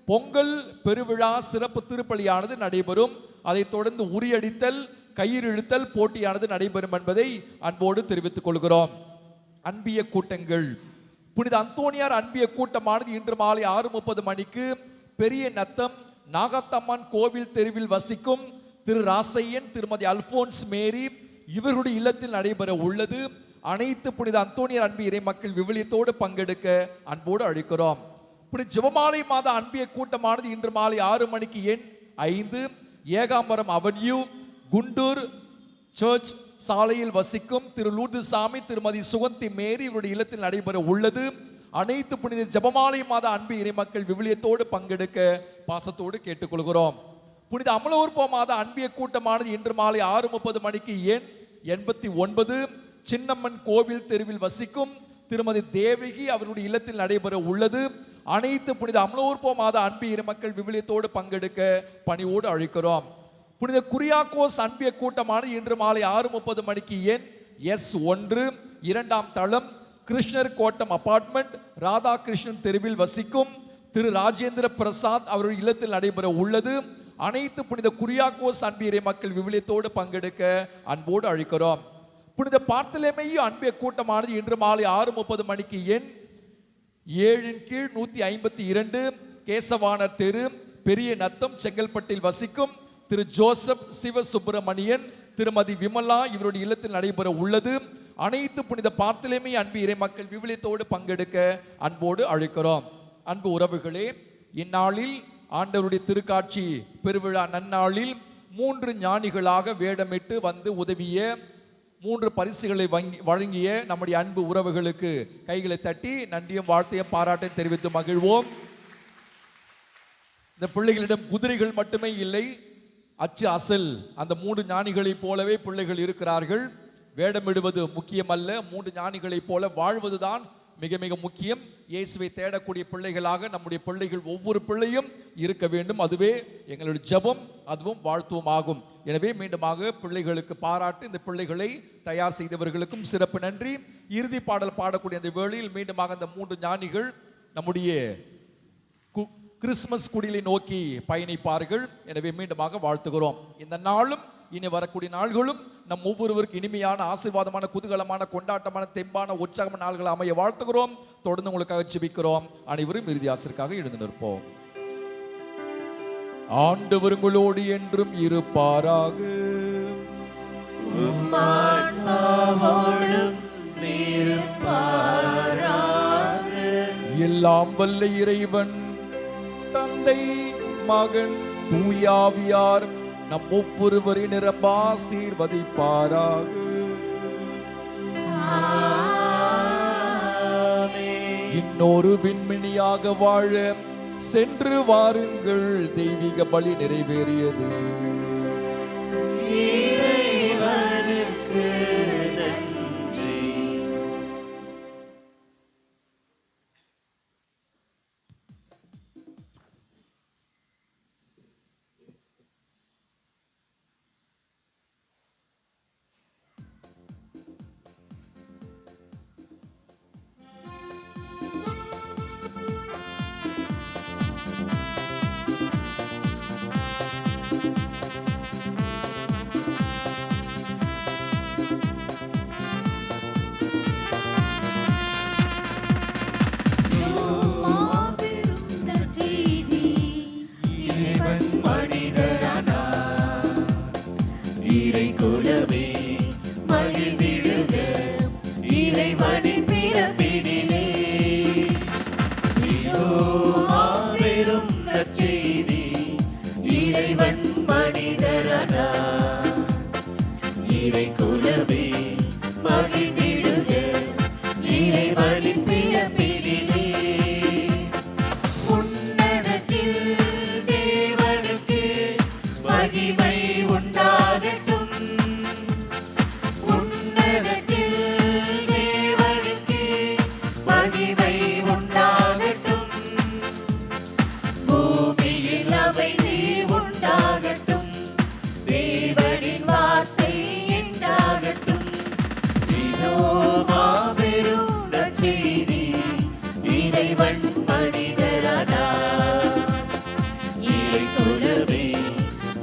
பொங்கல் பெருவிழா சிறப்பு திருப்பலியானது நடைபெறும். அதைத் தொடர்ந்து உரியடித்தல், கயிறிழுத்தல் போட்டியானது நடைபெறும் என்பதை அன்போடு தெரிவித்துக் கொள்கிறோம். அன்பிய கூட்டங்கள். புனித அந்தோனியார் அன்பிய கூட்டமானது இன்று மாலை 6:30 மணிக்கு பெரிய நத்தம் நாகத்தம்மன் கோவில் தெருவில் வசிக்கும் திரு ராசையன், திருமதி அல்போன்ஸ் மேரி இவர்களுடைய இல்லத்தில் நடைபெற உள்ளது. அனைத்து புனித அந்தோனியார் அன்பிய இறை மக்கள் விவிலியத்தோடு பங்கெடுக்க அன்போடு அழைக்கிறோம். புனித ஜெபமாலை மாத அன்பிய கூட்டமானது இன்று மாலை 6 மணிக்கு எண் 5 ஏகாம்பரம் அவென்யூ குண்டூர் சர்ச் சாலையில் வசிக்கும் திரு லூர்துசாமி, திருமதி சுகந்தி மேரி இவருடைய இல்லத்தில் நடைபெற உள்ளது. அனைத்து புனித ஜெபமாலை மாத அன்பு இறை மக்கள் விவிலியத்தோடு பங்கெடுக்க பாசத்தோடு கேட்டுக்கொள்கிறோம். புனித அமலோற்ப மாத அன்பிய கூட்டமானது இன்று மாலை 6:30 மணிக்கு எண் 89 சின்னம்மன் கோவில் தெருவில் வசிக்கும் திருமதி தேவகி அவருடைய இல்லத்தில் நடைபெற உள்ளது. அனைத்து புனித அமலோற்ப மாத அன்பு இறை மக்கள் விவிலியத்தோடு பங்கெடுக்க பணிவோடு அழைக்கிறோம். புனித குரியாக்கோஸ் அன்பிய கூட்டமானது இன்று மாலை 6:30 மணிக்கு எண் S1 2ஆம் தளம் கிருஷ்ணர் கோட்டம் அபார்ட்மெண்ட் ராதாகிருஷ்ணன் தெருவில் வசிக்கும் திரு ராஜேந்திர பிரசாத் அவருடைய இல்லத்தில் நடைபெற உள்ளது. அனைத்து புனித குரியாக்கோஸ் அன்பிய இறை மக்கள் விவிலியத்தோடு பங்கெடுக்க அன்போடு அழைக்கிறோம். புனித பார்த்தலமேயு அன்பிய கூட்டமானது இன்று மாலை 6:30 மணிக்கு எண் 7/152 கேசவானர் தெரு பெரிய நத்தம் செங்கல்பட்டில் வசிக்கும் திரு ஜோசப் சிவசுப்பிரமணியன், திருமதி விமலா இவருடைய இல்லத்தில் நடைபெற உள்ளது. அனைத்து புனித பார்த்தலமேயு அன்பிய இறை மக்கள் விவிலியத்தோடு பங்கெடுக்க அன்போடு அழைக்கிறோம். அன்பு உறவுகளே, இந்நாளில் ஆண்டவருடைய திருக்காட்சி பெருவிழா நன்னாளில் 3 ஞானிகளாக வேடமிட்டு வந்து உதவிய 3 பரிசுகளை வழங்கிய நம்முடைய அன்பு உறவுகளுக்கு கைகளை தட்டி நன்றியும் வாழ்த்தையும் பாராட்டையும் தெரிவித்து மகிழ்வோம். இந்த பிள்ளைகளிடம் குதிரைகள் மட்டுமே இல்லை, அச்சு அசல் அந்த 3 ஞானிகளைப் போலவே பிள்ளைகள் இருக்கிறார்கள். வேடமிடுவது முக்கியமல்ல, 3 ஞானிகளைப் போல வாழ்வதுதான் மிக மிக முக்கியம். இயேசுவை தேடக்கூடிய பிள்ளைகளாக நம்முடைய பிள்ளைகள் ஒவ்வொரு பிள்ளையும் இருக்க வேண்டும். அதுவே எங்களுடைய ஜெபம், அதுவும் வாழ்த்துவம் ஆகும். எனவே மீண்டுமாக பிள்ளைகளுக்கு பாராட்டு. இந்த பிள்ளைகளை தயார் செய்தவர்களுக்கும் சிறப்பு நன்றி. இறுதி பாடல் பாடக்கூடிய அந்த வேளையில் மீண்டுமாக அந்த 3 ஞானிகள் நம்முடைய கிறிஸ்துமஸ் குடிலை நோக்கி பயணிப்பார்கள். எனவே மீண்டுமாக வாழ்த்துகிறோம். இந்த நாளும் இனி வரக்கூடிய நாள்களும் நம் ஒவ்வொருவருக்கு இனிமையான ஆசீர்வாதமான குதூகலமான கொண்டாட்டமான தெம்பான உற்சாகமான நாள்களை அமைய வாழ்த்துகிறோம். தொடர்ந்து உங்களுக்காக ஜெபிக்கிறோம். அனைவரும் இறுதி ஆசிற்காக எழுந்து நிற்போம். ஆண்டவர் உங்களோடு என்றும் இருப்பாராக. எல்லாம் வல்ல இறைவன் தந்தை மகன் தூயாவியார் நம் ஒவ்வொருவரின் நிரம்ப ஆசீர்வதிப்பாராக. இன்னொரு விண்மினியாக வாழ சென்று வாருங்கள், தெய்வீக பலி நிறைவேறியது.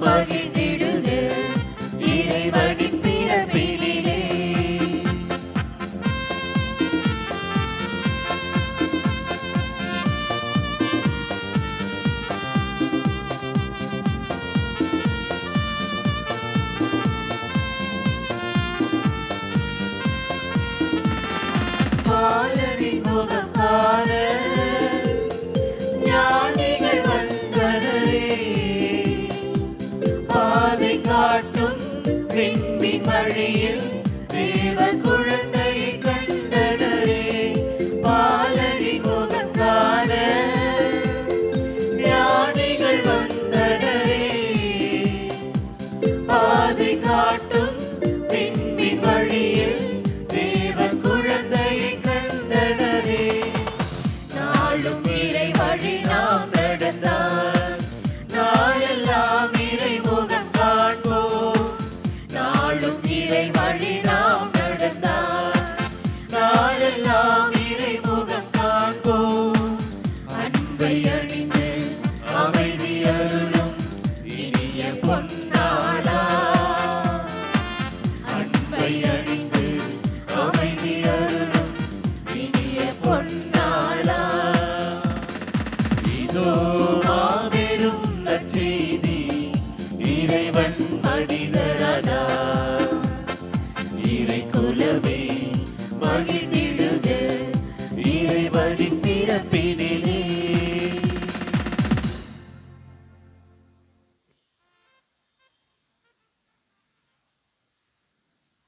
மகிழ்ந்திடுது இறைவனின் பிறப்பினிலே. பாலனின் முகம் காண ஞானிகள் வந்தனரே, பாதை காட்டும் விண்மீன் வழியில்